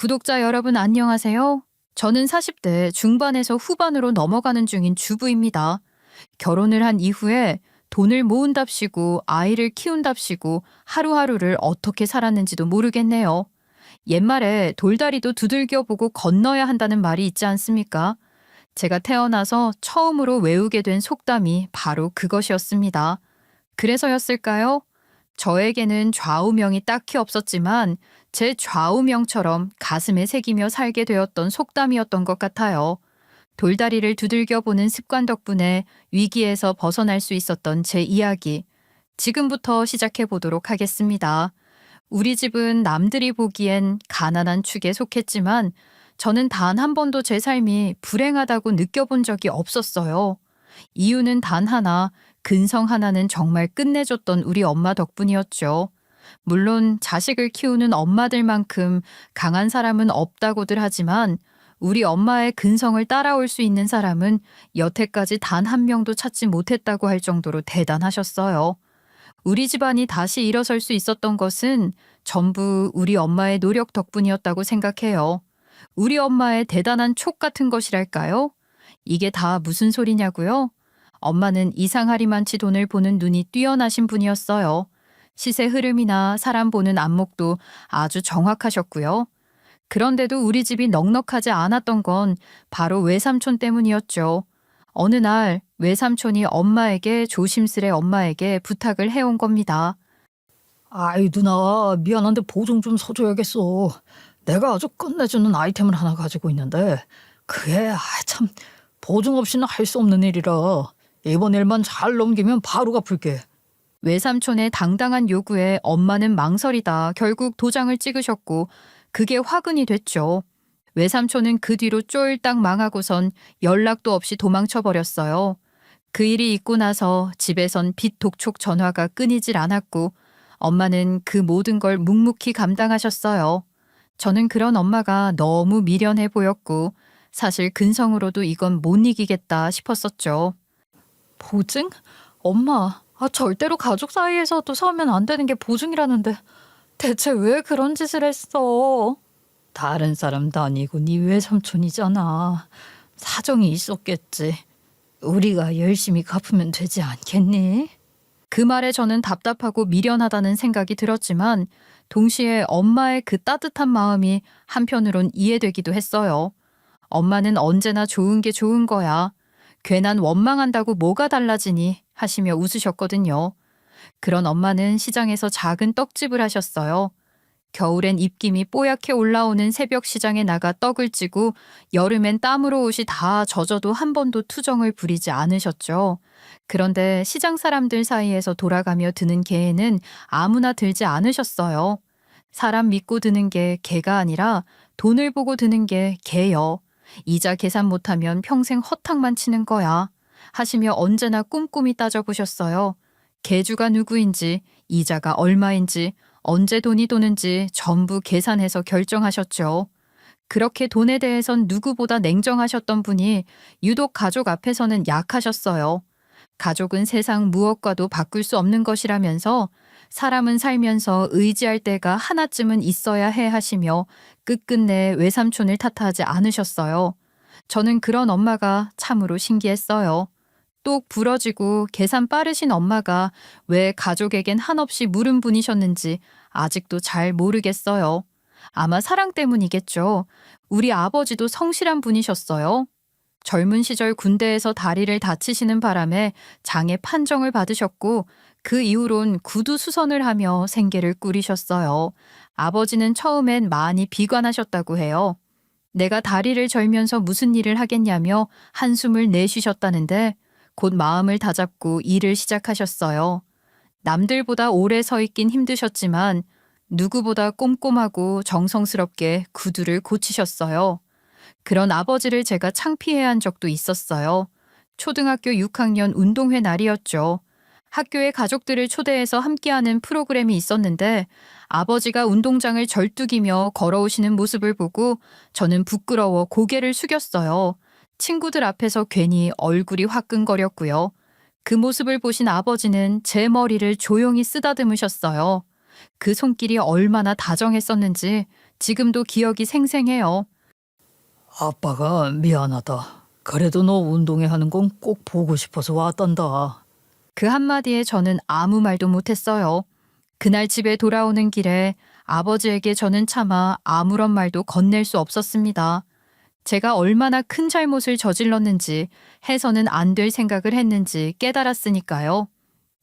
구독자 여러분 안녕하세요. 저는 40대 중반에서 후반으로 넘어가는 중인 주부입니다. 결혼을 한 이후에 돈을 모은답시고 아이를 키운답시고 하루하루를 어떻게 살았는지도 모르겠네요. 옛말에 돌다리도 두들겨 보고 건너야 한다는 말이 있지 않습니까? 제가 태어나서 처음으로 외우게 된 속담이 바로 그것이었습니다. 그래서였을까요? 저에게는 좌우명이 딱히 없었지만 제 좌우명처럼 가슴에 새기며 살게 되었던 속담이었던 것 같아요. 돌다리를 두들겨 보는 습관 덕분에 위기에서 벗어날 수 있었던 제 이야기. 지금부터 시작해 보도록 하겠습니다. 우리 집은 남들이 보기엔 가난한 축에 속했지만 저는 단 한 번도 제 삶이 불행하다고 느껴본 적이 없었어요. 이유는 단 하나, 근성 하나는 정말 끝내줬던 우리 엄마 덕분이었죠. 물론 자식을 키우는 엄마들만큼 강한 사람은 없다고들 하지만 우리 엄마의 근성을 따라올 수 있는 사람은 여태까지 단 한 명도 찾지 못했다고 할 정도로 대단하셨어요. 우리 집안이 다시 일어설 수 있었던 것은 전부 우리 엄마의 노력 덕분이었다고 생각해요. 우리 엄마의 대단한 촉 같은 것이랄까요? 이게 다 무슨 소리냐고요? 엄마는 이상하리만치 돈을 보는 눈이 뛰어나신 분이었어요. 시세 흐름이나 사람 보는 안목도 아주 정확하셨고요. 그런데도 우리 집이 넉넉하지 않았던 건 바로 외삼촌 때문이었죠. 어느 날 외삼촌이 조심스레 엄마에게 부탁을 해온 겁니다. 아이 누나 미안한데 보증 좀 서줘야겠어. 내가 아주 끝내주는 아이템을 하나 가지고 있는데 그게 참 보증 없이는 할 수 없는 일이라 이번 일만 잘 넘기면 바로 갚을게. 외삼촌의 당당한 요구에 엄마는 망설이다 결국 도장을 찍으셨고 그게 화근이 됐죠. 외삼촌은 그 뒤로 쫄딱 망하고선 연락도 없이 도망쳐버렸어요. 그 일이 있고 나서 집에선 빚 독촉 전화가 끊이질 않았고 엄마는 그 모든 걸 묵묵히 감당하셨어요. 저는 그런 엄마가 너무 미련해 보였고 사실 근성으로도 이건 못 이기겠다 싶었었죠. 보증? 엄마, 절대로 가족 사이에서도 서면 안 되는 게 보증이라는데 대체 왜 그런 짓을 했어? 다른 사람도 아니고 네 외삼촌이잖아. 사정이 있었겠지. 우리가 열심히 갚으면 되지 않겠니? 그 말에 저는 답답하고 미련하다는 생각이 들었지만 동시에 엄마의 그 따뜻한 마음이 한편으론 이해되기도 했어요. 엄마는 언제나 좋은 게 좋은 거야. 괜한 원망한다고 뭐가 달라지니 하시며 웃으셨거든요. 그런 엄마는 시장에서 작은 떡집을 하셨어요. 겨울엔 입김이 뽀얗게 올라오는 새벽 시장에 나가 떡을 찌고 여름엔 땀으로 옷이 다 젖어도 한 번도 투정을 부리지 않으셨죠. 그런데 시장 사람들 사이에서 돌아가며 드는 개에는 아무나 들지 않으셨어요. 사람 믿고 드는 게 개가 아니라 돈을 보고 드는 게 개요. 이자 계산 못하면 평생 허탕만 치는 거야. 하시며 언제나 꼼꼼히 따져보셨어요. 개주가 누구인지, 이자가 얼마인지, 언제 돈이 도는지 전부 계산해서 결정하셨죠. 그렇게 돈에 대해선 누구보다 냉정하셨던 분이 유독 가족 앞에서는 약하셨어요. 가족은 세상 무엇과도 바꿀 수 없는 것이라면서 사람은 살면서 의지할 때가 하나쯤은 있어야 해 하시며 끝끝내 외삼촌을 탓하지 않으셨어요. 저는 그런 엄마가 참으로 신기했어요. 똑 부러지고 계산 빠르신 엄마가 왜 가족에겐 한없이 물은 분이셨는지 아직도 잘 모르겠어요. 아마 사랑 때문이겠죠. 우리 아버지도 성실한 분이셨어요. 젊은 시절 군대에서 다리를 다치시는 바람에 장애 판정을 받으셨고 그 이후론 구두 수선을 하며 생계를 꾸리셨어요. 아버지는 처음엔 많이 비관하셨다고 해요. 내가 다리를 절면서 무슨 일을 하겠냐며 한숨을 내쉬셨다는데 곧 마음을 다잡고 일을 시작하셨어요. 남들보다 오래 서 있긴 힘드셨지만 누구보다 꼼꼼하고 정성스럽게 구두를 고치셨어요. 그런 아버지를 제가 창피해야 한 적도 있었어요. 초등학교 6학년 운동회 날이었죠. 학교에 가족들을 초대해서 함께하는 프로그램이 있었는데 아버지가 운동장을 절뚝이며 걸어오시는 모습을 보고 저는 부끄러워 고개를 숙였어요. 친구들 앞에서 괜히 얼굴이 화끈거렸고요. 그 모습을 보신 아버지는 제 머리를 조용히 쓰다듬으셨어요. 그 손길이 얼마나 다정했었는지 지금도 기억이 생생해요. 아빠가 미안하다. 그래도 너 운동회 하는 건 꼭 보고 싶어서 왔단다. 그 한마디에 저는 아무 말도 못했어요. 그날 집에 돌아오는 길에 아버지에게 저는 차마 아무런 말도 건넬 수 없었습니다. 제가 얼마나 큰 잘못을 저질렀는지, 해서는 안 될 생각을 했는지 깨달았으니까요.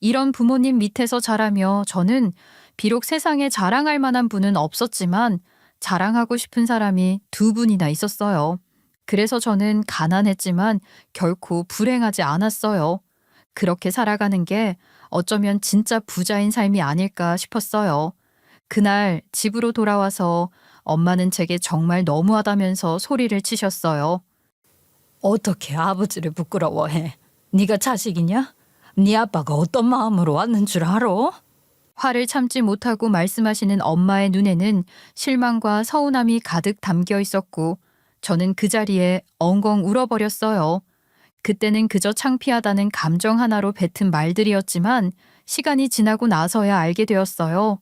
이런 부모님 밑에서 자라며 저는 비록 세상에 자랑할 만한 분은 없었지만 자랑하고 싶은 사람이 두 분이나 있었어요. 그래서 저는 가난했지만 결코 불행하지 않았어요. 그렇게 살아가는 게 어쩌면 진짜 부자인 삶이 아닐까 싶었어요. 그날 집으로 돌아와서 엄마는 제게 정말 너무하다면서 소리를 치셨어요. 어떻게 아버지를 부끄러워해? 네가 자식이냐? 네 아빠가 어떤 마음으로 왔는 줄 알아? 화를 참지 못하고 말씀하시는 엄마의 눈에는 실망과 서운함이 가득 담겨 있었고 저는 그 자리에 엉엉 울어버렸어요. 그때는 그저 창피하다는 감정 하나로 뱉은 말들이었지만 시간이 지나고 나서야 알게 되었어요.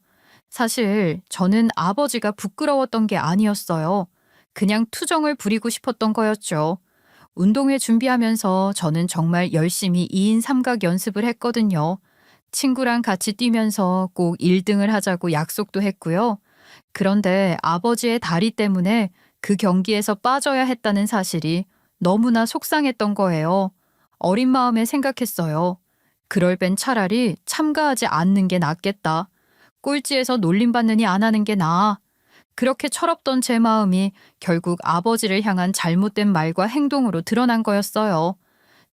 사실 저는 아버지가 부끄러웠던 게 아니었어요. 그냥 투정을 부리고 싶었던 거였죠. 운동회 준비하면서 저는 정말 열심히 2인 삼각 연습을 했거든요. 친구랑 같이 뛰면서 꼭 1등을 하자고 약속도 했고요. 그런데 아버지의 다리 때문에 그 경기에서 빠져야 했다는 사실이 너무나 속상했던 거예요. 어린 마음에 생각했어요. 그럴 땐 차라리 참가하지 않는 게 낫겠다. 꼴찌에서 놀림받느니 안 하는 게 나아. 그렇게 철없던 제 마음이 결국 아버지를 향한 잘못된 말과 행동으로 드러난 거였어요.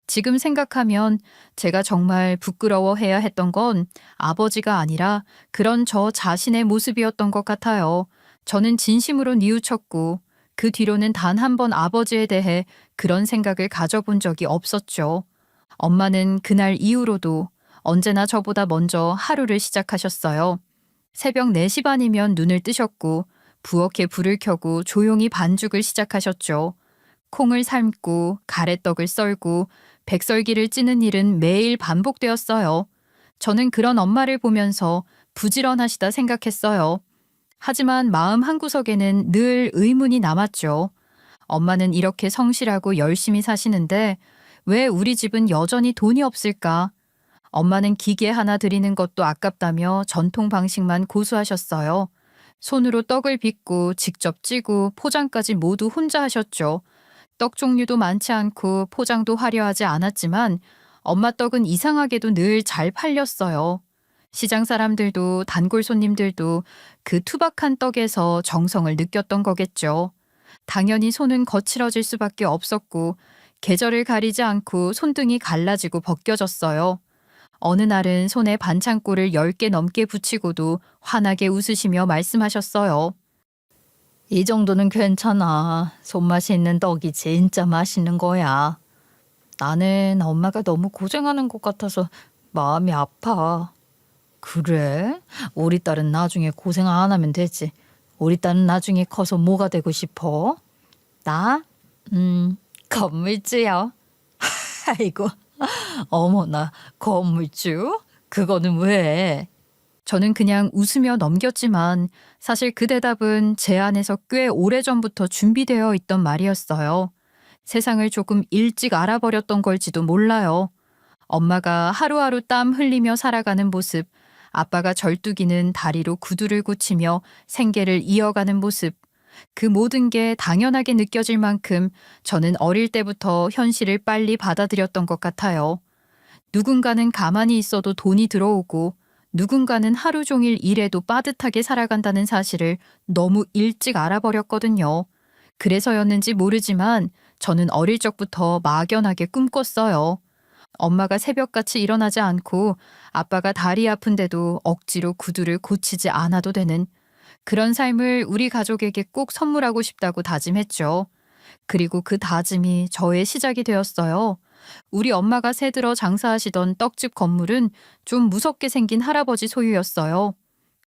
지금 생각하면 제가 정말 부끄러워해야 했던 건 아버지가 아니라 그런 저 자신의 모습이었던 것 같아요. 저는 진심으로 뉘우쳤고 그 뒤로는 단 한 번 아버지에 대해 그런 생각을 가져본 적이 없었죠. 엄마는 그날 이후로도 언제나 저보다 먼저 하루를 시작하셨어요. 새벽 4시 반이면 눈을 뜨셨고 부엌에 불을 켜고 조용히 반죽을 시작하셨죠. 콩을 삶고 가래떡을 썰고 백설기를 찌는 일은 매일 반복되었어요. 저는 그런 엄마를 보면서 부지런하시다 생각했어요. 하지만 마음 한구석에는 늘 의문이 남았죠. 엄마는 이렇게 성실하고 열심히 사시는데 왜 우리 집은 여전히 돈이 없을까? 엄마는 기계 하나 들이는 것도 아깝다며 전통 방식만 고수하셨어요. 손으로 떡을 빚고 직접 찌고 포장까지 모두 혼자 하셨죠. 떡 종류도 많지 않고 포장도 화려하지 않았지만 엄마 떡은 이상하게도 늘 잘 팔렸어요. 시장 사람들도 단골 손님들도 그 투박한 떡에서 정성을 느꼈던 거겠죠. 당연히 손은 거칠어질 수밖에 없었고 계절을 가리지 않고 손등이 갈라지고 벗겨졌어요. 어느 날은 손에 반창고를 10개 넘게 붙이고도 환하게 웃으시며 말씀하셨어요. 이 정도는 괜찮아. 손맛이 있는 떡이 진짜 맛있는 거야. 나는 엄마가 너무 고생하는 것 같아서 마음이 아파. 그래? 우리 딸은 나중에 고생 안 하면 되지. 우리 딸은 나중에 커서 뭐가 되고 싶어? 나? 건물주요. 아이고, 어머나, 건물주? 그거는 왜? 저는 그냥 웃으며 넘겼지만 사실 그 대답은 제 안에서 꽤 오래전부터 준비되어 있던 말이었어요. 세상을 조금 일찍 알아버렸던 걸지도 몰라요. 엄마가 하루하루 땀 흘리며 살아가는 모습, 아빠가 절뚝이는 다리로 구두를 고치며 생계를 이어가는 모습, 그 모든 게 당연하게 느껴질 만큼 저는 어릴 때부터 현실을 빨리 받아들였던 것 같아요. 누군가는 가만히 있어도 돈이 들어오고 누군가는 하루 종일 일해도 빠듯하게 살아간다는 사실을 너무 일찍 알아버렸거든요. 그래서였는지 모르지만 저는 어릴 적부터 막연하게 꿈꿨어요. 엄마가 새벽같이 일어나지 않고 아빠가 다리 아픈데도 억지로 구두를 고치지 않아도 되는 그런 삶을 우리 가족에게 꼭 선물하고 싶다고 다짐했죠. 그리고 그 다짐이 저의 시작이 되었어요. 우리 엄마가 새들어 장사하시던 떡집 건물은 좀 무섭게 생긴 할아버지 소유였어요.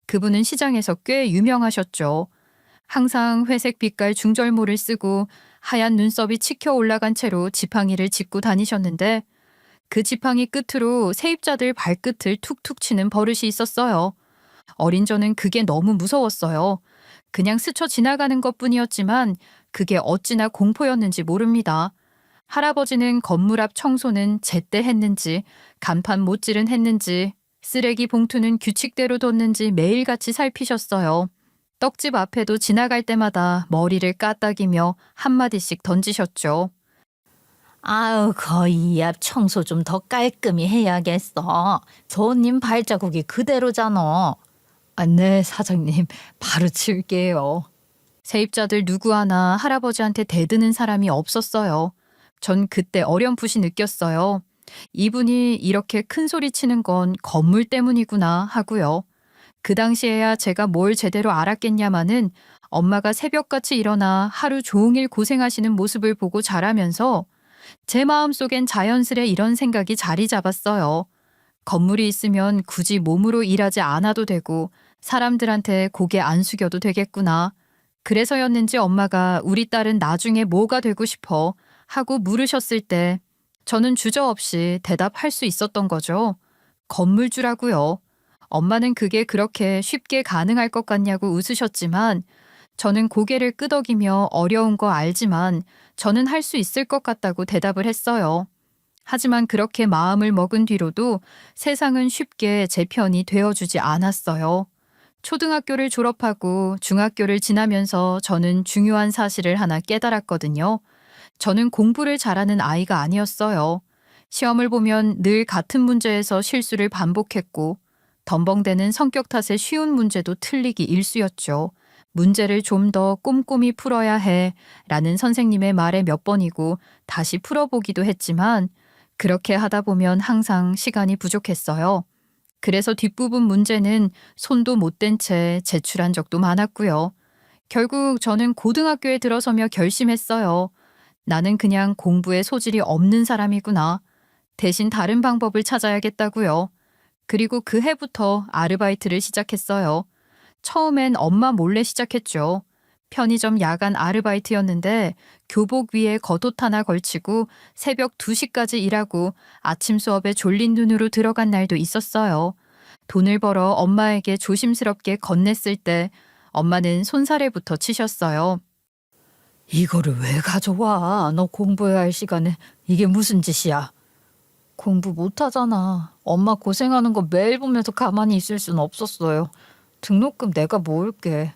그분은 시장에서 꽤 유명하셨죠. 항상 회색 빛깔 중절모를 쓰고 하얀 눈썹이 치켜 올라간 채로 지팡이를 짚고 다니셨는데 그 지팡이 끝으로 세입자들 발끝을 툭툭 치는 버릇이 있었어요. 어린 저는 그게 너무 무서웠어요. 그냥 스쳐 지나가는 것뿐이었지만 그게 어찌나 공포였는지 모릅니다. 할아버지는 건물 앞 청소는 제때 했는지, 간판 못질은 했는지, 쓰레기 봉투는 규칙대로 뒀는지 매일같이 살피셨어요. 떡집 앞에도 지나갈 때마다 머리를 까딱이며 한마디씩 던지셨죠. 아유, 거의 이 앞 청소 좀 더 깔끔히 해야겠어. 손님 발자국이 그대로잖아. 아, 네, 사장님. 바로 치울게요. 세입자들 누구 하나 할아버지한테 대드는 사람이 없었어요. 전 그때 어렴풋이 느꼈어요. 이분이 이렇게 큰 소리 치는 건 건물 때문이구나 하고요. 그 당시에야 제가 뭘 제대로 알았겠냐마는 엄마가 새벽같이 일어나 하루 종일 고생하시는 모습을 보고 자라면서 제 마음속엔 자연스레 이런 생각이 자리 잡았어요. 건물이 있으면 굳이 몸으로 일하지 않아도 되고 사람들한테 고개 안 숙여도 되겠구나. 그래서였는지 엄마가 우리 딸은 나중에 뭐가 되고 싶어 하고 물으셨을 때 저는 주저없이 대답할 수 있었던 거죠. 건물주라고요. 엄마는 그게 그렇게 쉽게 가능할 것 같냐고 웃으셨지만 저는 고개를 끄덕이며 어려운 거 알지만 저는 할 수 있을 것 같다고 대답을 했어요. 하지만 그렇게 마음을 먹은 뒤로도 세상은 쉽게 제 편이 되어주지 않았어요. 초등학교를 졸업하고 중학교를 지나면서 저는 중요한 사실을 하나 깨달았거든요. 저는 공부를 잘하는 아이가 아니었어요. 시험을 보면 늘 같은 문제에서 실수를 반복했고 덤벙대는 성격 탓에 쉬운 문제도 틀리기 일쑤였죠. 문제를 좀 더 꼼꼼히 풀어야 해 라는 선생님의 말에 몇 번이고 다시 풀어보기도 했지만 그렇게 하다 보면 항상 시간이 부족했어요. 그래서 뒷부분 문제는 손도 못 댄 채 제출한 적도 많았고요. 결국 저는 고등학교에 들어서며 결심했어요. 나는 그냥 공부에 소질이 없는 사람이구나. 대신 다른 방법을 찾아야겠다고요. 그리고 그 해부터 아르바이트를 시작했어요. 처음엔 엄마 몰래 시작했죠. 편의점 야간 아르바이트였는데 교복 위에 겉옷 하나 걸치고 새벽 2시까지 일하고 아침 수업에 졸린 눈으로 들어간 날도 있었어요. 돈을 벌어 엄마에게 조심스럽게 건넸을 때 엄마는 손사래부터 치셨어요. 이거를 왜 가져와? 너 공부해야 할 시간에 이게 무슨 짓이야? 공부 못하잖아. 엄마 고생하는 거 매일 보면서 가만히 있을 순 없었어요. 등록금 내가 모을게.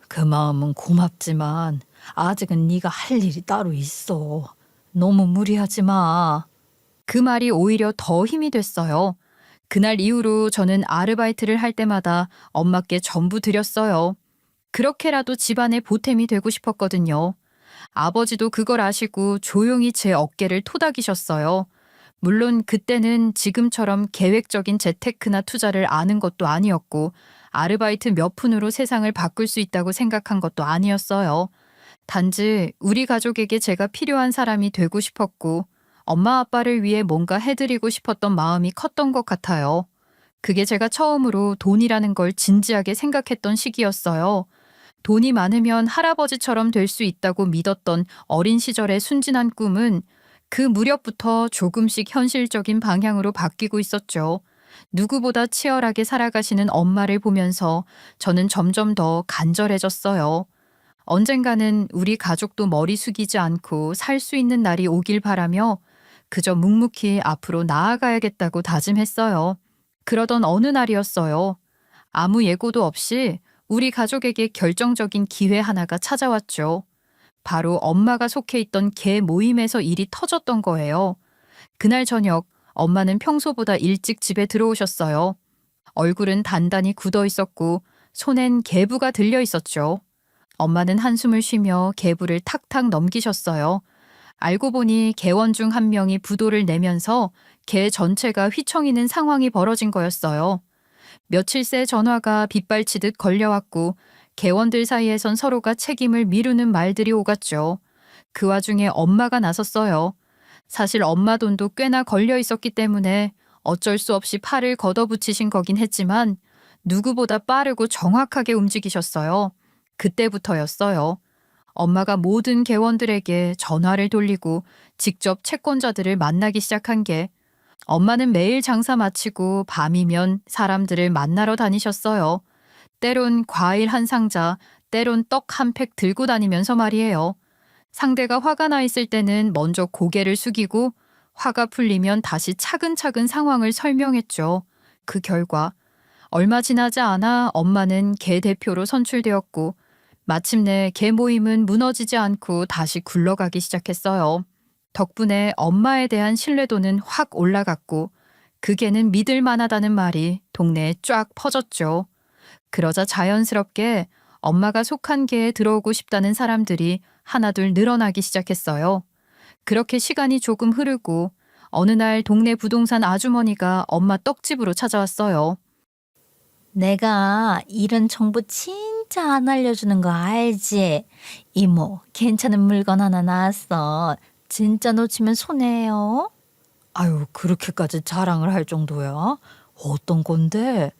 그 마음은 고맙지만 아직은 네가 할 일이 따로 있어. 너무 무리하지 마. 그 말이 오히려 더 힘이 됐어요. 그날 이후로 저는 아르바이트를 할 때마다 엄마께 전부 드렸어요. 그렇게라도 집안의 보탬이 되고 싶었거든요. 아버지도 그걸 아시고 조용히 제 어깨를 토닥이셨어요. 물론 그때는 지금처럼 계획적인 재테크나 투자를 아는 것도 아니었고 아르바이트 몇 푼으로 세상을 바꿀 수 있다고 생각한 것도 아니었어요. 단지 우리 가족에게 제가 필요한 사람이 되고 싶었고 엄마 아빠를 위해 뭔가 해드리고 싶었던 마음이 컸던 것 같아요. 그게 제가 처음으로 돈이라는 걸 진지하게 생각했던 시기였어요. 돈이 많으면 할아버지처럼 될 수 있다고 믿었던 어린 시절의 순진한 꿈은 그 무렵부터 조금씩 현실적인 방향으로 바뀌고 있었죠. 누구보다 치열하게 살아가시는 엄마를 보면서 저는 점점 더 간절해졌어요. 언젠가는 우리 가족도 머리 숙이지 않고 살 수 있는 날이 오길 바라며 그저 묵묵히 앞으로 나아가야겠다고 다짐했어요. 그러던 어느 날이었어요. 아무 예고도 없이 우리 가족에게 결정적인 기회 하나가 찾아왔죠. 바로 엄마가 속해 있던 개 모임에서 일이 터졌던 거예요. 그날 저녁 엄마는 평소보다 일찍 집에 들어오셨어요. 얼굴은 단단히 굳어 있었고 손엔 개부가 들려 있었죠. 엄마는 한숨을 쉬며 개부를 탁탁 넘기셨어요. 알고 보니 개원 중 한 명이 부도를 내면서 개 전체가 휘청이는 상황이 벌어진 거였어요. 며칠 새 전화가 빗발치듯 걸려왔고 개원들 사이에선 서로가 책임을 미루는 말들이 오갔죠. 그 와중에 엄마가 나섰어요. 사실 엄마 돈도 꽤나 걸려 있었기 때문에 어쩔 수 없이 팔을 걷어붙이신 거긴 했지만 누구보다 빠르고 정확하게 움직이셨어요. 그때부터였어요. 엄마가 모든 개원들에게 전화를 돌리고 직접 채권자들을 만나기 시작한 게 엄마는 매일 장사 마치고 밤이면 사람들을 만나러 다니셨어요. 때론 과일 한 상자, 때론 떡 한 팩 들고 다니면서 말이에요. 상대가 화가 나 있을 때는 먼저 고개를 숙이고 화가 풀리면 다시 차근차근 상황을 설명했죠. 그 결과 얼마 지나지 않아 엄마는 개 대표로 선출되었고 마침내 개 모임은 무너지지 않고 다시 굴러가기 시작했어요. 덕분에 엄마에 대한 신뢰도는 확 올라갔고 그 개는 믿을 만하다는 말이 동네에 쫙 퍼졌죠. 그러자 자연스럽게 엄마가 속한 개에 들어오고 싶다는 사람들이 하나둘 늘어나기 시작했어요. 그렇게 시간이 조금 흐르고 어느 날 동네 부동산 아주머니가 엄마 떡집으로 찾아왔어요. 내가 이런 정보 진짜 안 알려주는 거 알지? 이모, 괜찮은 물건 하나 나왔어. 진짜 놓치면 손해예요. 아유, 그렇게까지 자랑을 할 정도야? 어떤 건데?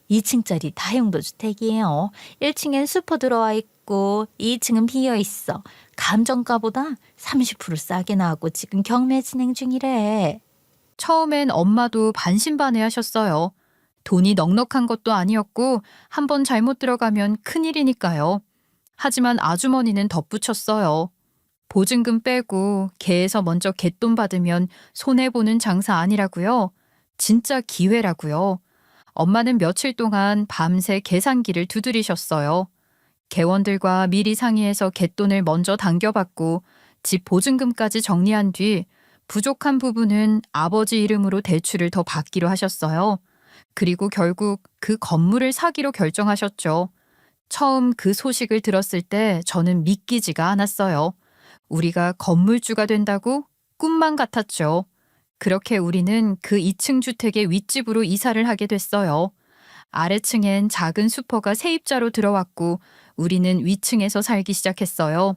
2층짜리 다용도 주택이에요. 1층엔 슈퍼 들어와 있고 2층은 비어 있어. 감정가보다 30% 싸게 나왔고 지금 경매 진행 중이래. 처음엔 엄마도 반신반의하셨어요. 돈이 넉넉한 것도 아니었고 한번 잘못 들어가면 큰일이니까요. 하지만 아주머니는 덧붙였어요. 보증금 빼고 개에서 먼저 갯돈 받으면 손해보는 장사 아니라고요. 진짜 기회라고요. 엄마는 며칠 동안 밤새 계산기를 두드리셨어요. 개원들과 미리 상의해서 갯돈을 먼저 당겨받고 집 보증금까지 정리한 뒤 부족한 부분은 아버지 이름으로 대출을 더 받기로 하셨어요. 그리고 결국 그 건물을 사기로 결정하셨죠. 처음 그 소식을 들었을 때 저는 믿기지가 않았어요. 우리가 건물주가 된다고? 꿈만 같았죠. 그렇게 우리는 그 2층 주택의 윗집으로 이사를 하게 됐어요. 아래층엔 작은 슈퍼가 세입자로 들어왔고 우리는 위층에서 살기 시작했어요.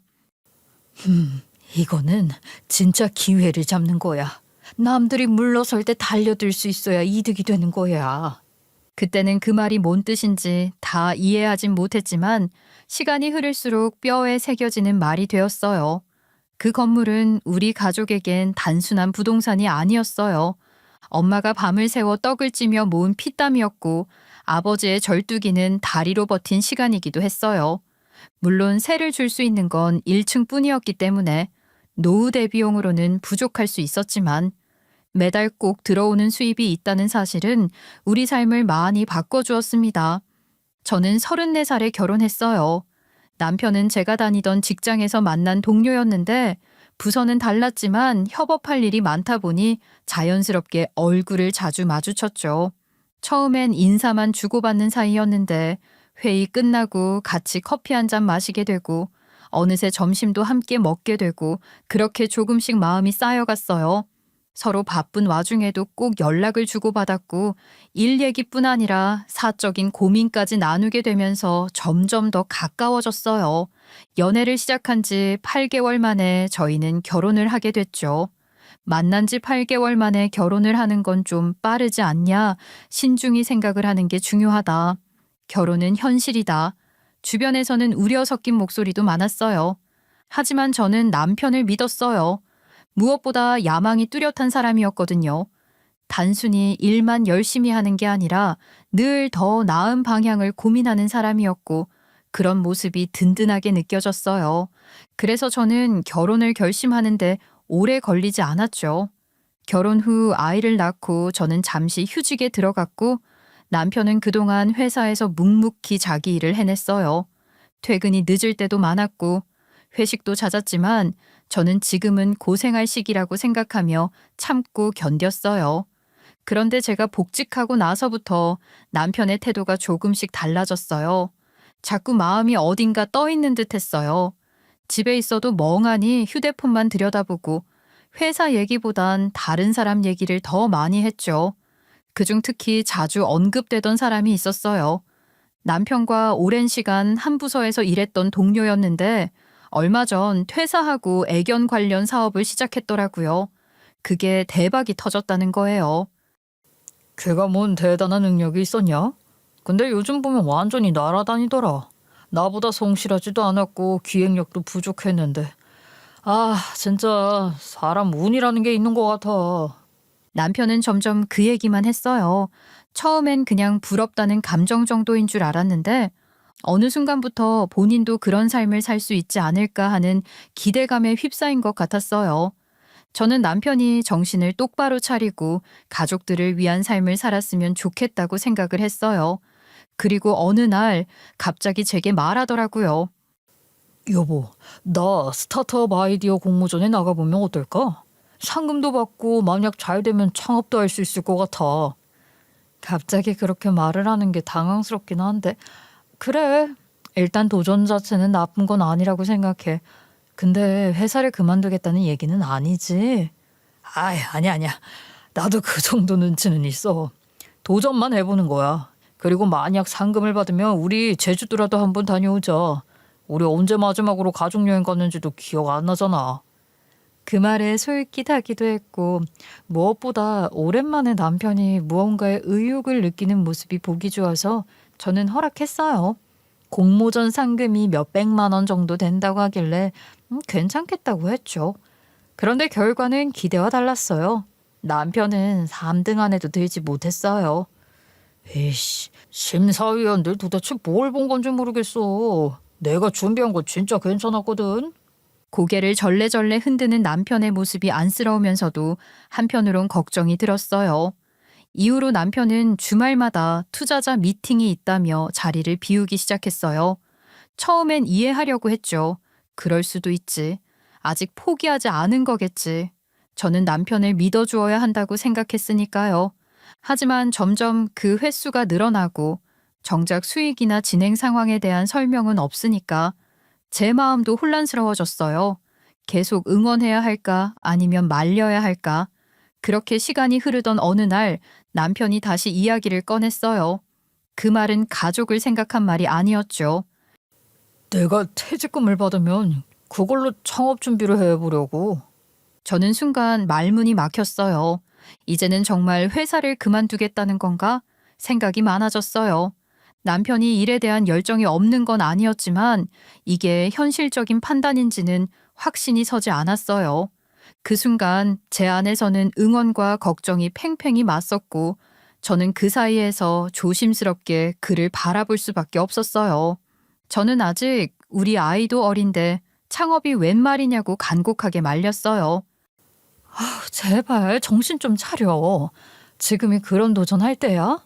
이거는 진짜 기회를 잡는 거야. 남들이 물러설 때 달려들 수 있어야 이득이 되는 거야. 그때는 그 말이 뭔 뜻인지 다 이해하진 못했지만 시간이 흐를수록 뼈에 새겨지는 말이 되었어요. 그 건물은 우리 가족에겐 단순한 부동산이 아니었어요. 엄마가 밤을 새워 떡을 찌며 모은 피땀이었고 아버지의 절뚝이는 다리로 버틴 시간이기도 했어요. 물론 세를 줄 수 있는 건 1층 뿐이었기 때문에 노후 대비용으로는 부족할 수 있었지만 매달 꼭 들어오는 수입이 있다는 사실은 우리 삶을 많이 바꿔주었습니다. 저는 34살에 결혼했어요. 남편은 제가 다니던 직장에서 만난 동료였는데 부서는 달랐지만 협업할 일이 많다 보니 자연스럽게 얼굴을 자주 마주쳤죠. 처음엔 인사만 주고받는 사이였는데 회의 끝나고 같이 커피 한 잔 마시게 되고 어느새 점심도 함께 먹게 되고 그렇게 조금씩 마음이 쌓여갔어요. 서로 바쁜 와중에도 꼭 연락을 주고받았고 일 얘기뿐 아니라 사적인 고민까지 나누게 되면서 점점 더 가까워졌어요. 연애를 시작한 지 8개월 만에 저희는 결혼을 하게 됐죠. 만난 지 8개월 만에 결혼을 하는 건 좀 빠르지 않냐? 신중히 생각을 하는 게 중요하다. 결혼은 현실이다. 주변에서는 우려 섞인 목소리도 많았어요. 하지만 저는 남편을 믿었어요. 무엇보다 야망이 뚜렷한 사람이었거든요. 단순히 일만 열심히 하는 게 아니라 늘 더 나은 방향을 고민하는 사람이었고 그런 모습이 든든하게 느껴졌어요. 그래서 저는 결혼을 결심하는데 오래 걸리지 않았죠. 결혼 후 아이를 낳고 저는 잠시 휴직에 들어갔고 남편은 그동안 회사에서 묵묵히 자기 일을 해냈어요. 퇴근이 늦을 때도 많았고 회식도 잦았지만 저는 지금은 고생할 시기라고 생각하며 참고 견뎠어요. 그런데 제가 복직하고 나서부터 남편의 태도가 조금씩 달라졌어요. 자꾸 마음이 어딘가 떠 있는 듯 했어요. 집에 있어도 멍하니 휴대폰만 들여다보고 회사 얘기보단 다른 사람 얘기를 더 많이 했죠. 그중 특히 자주 언급되던 사람이 있었어요. 남편과 오랜 시간 한 부서에서 일했던 동료였는데 얼마 전 퇴사하고 애견 관련 사업을 시작했더라고요. 그게 대박이 터졌다는 거예요. 걔가 뭔 대단한 능력이 있었냐? 근데 요즘 보면 완전히 날아다니더라. 나보다 성실하지도 않았고 기획력도 부족했는데. 아, 진짜 사람 운이라는 게 있는 것 같아. 남편은 점점 그 얘기만 했어요. 처음엔 그냥 부럽다는 감정 정도인 줄 알았는데 어느 순간부터 본인도 그런 삶을 살 수 있지 않을까 하는 기대감에 휩싸인 것 같았어요. 저는 남편이 정신을 똑바로 차리고 가족들을 위한 삶을 살았으면 좋겠다고 생각을 했어요. 그리고 어느 날 갑자기 제게 말하더라고요. 여보, 나 스타트업 아이디어 공모전에 나가보면 어떨까? 상금도 받고 만약 잘 되면 창업도 할 수 있을 것 같아. 갑자기 그렇게 말을 하는 게 당황스럽긴 한데, 그래, 일단 도전 자체는 나쁜 건 아니라고 생각해. 근데 회사를 그만두겠다는 얘기는 아니지. 아니야. 나도 그 정도 눈치는 있어. 도전만 해보는 거야. 그리고 만약 상금을 받으면 우리 제주도라도 한번 다녀오자. 우리 언제 마지막으로 가족여행 갔는지도 기억 안 나잖아. 그 말에 솔깃하기도 했고 무엇보다 오랜만에 남편이 무언가에 의욕을 느끼는 모습이 보기 좋아서 저는 허락했어요. 공모전 상금이 몇백만 원 정도 된다고 하길래 괜찮겠다고 했죠. 그런데 결과는 기대와 달랐어요. 남편은 3등 안에도 들지 못했어요. 에이씨, 심사위원들 도대체 뭘 본 건지 모르겠어. 내가 준비한 거 진짜 괜찮았거든. 고개를 절레절레 흔드는 남편의 모습이 안쓰러우면서도 한편으론 걱정이 들었어요. 이후로 남편은 주말마다 투자자 미팅이 있다며 자리를 비우기 시작했어요. 처음엔 이해하려고 했죠. 그럴 수도 있지. 아직 포기하지 않은 거겠지. 저는 남편을 믿어주어야 한다고 생각했으니까요. 하지만 점점 그 횟수가 늘어나고 정작 수익이나 진행 상황에 대한 설명은 없으니까 제 마음도 혼란스러워졌어요. 계속 응원해야 할까 아니면 말려야 할까. 그렇게 시간이 흐르던 어느 날 남편이 다시 이야기를 꺼냈어요. 그 말은 가족을 생각한 말이 아니었죠. 내가 퇴직금을 받으면 그걸로 창업 준비를 해보려고. 저는 순간 말문이 막혔어요. 이제는 정말 회사를 그만두겠다는 건가? 생각이 많아졌어요. 남편이 일에 대한 열정이 없는 건 아니었지만 이게 현실적인 판단인지는 확신이 서지 않았어요. 그 순간 제 안에서는 응원과 걱정이 팽팽히 맞섰고 저는 그 사이에서 조심스럽게 그를 바라볼 수밖에 없었어요. 저는 아직 우리 아이도 어린데 창업이 웬 말이냐고 간곡하게 말렸어요. 제발 정신 좀 차려. 지금이 그런 도전할 때야?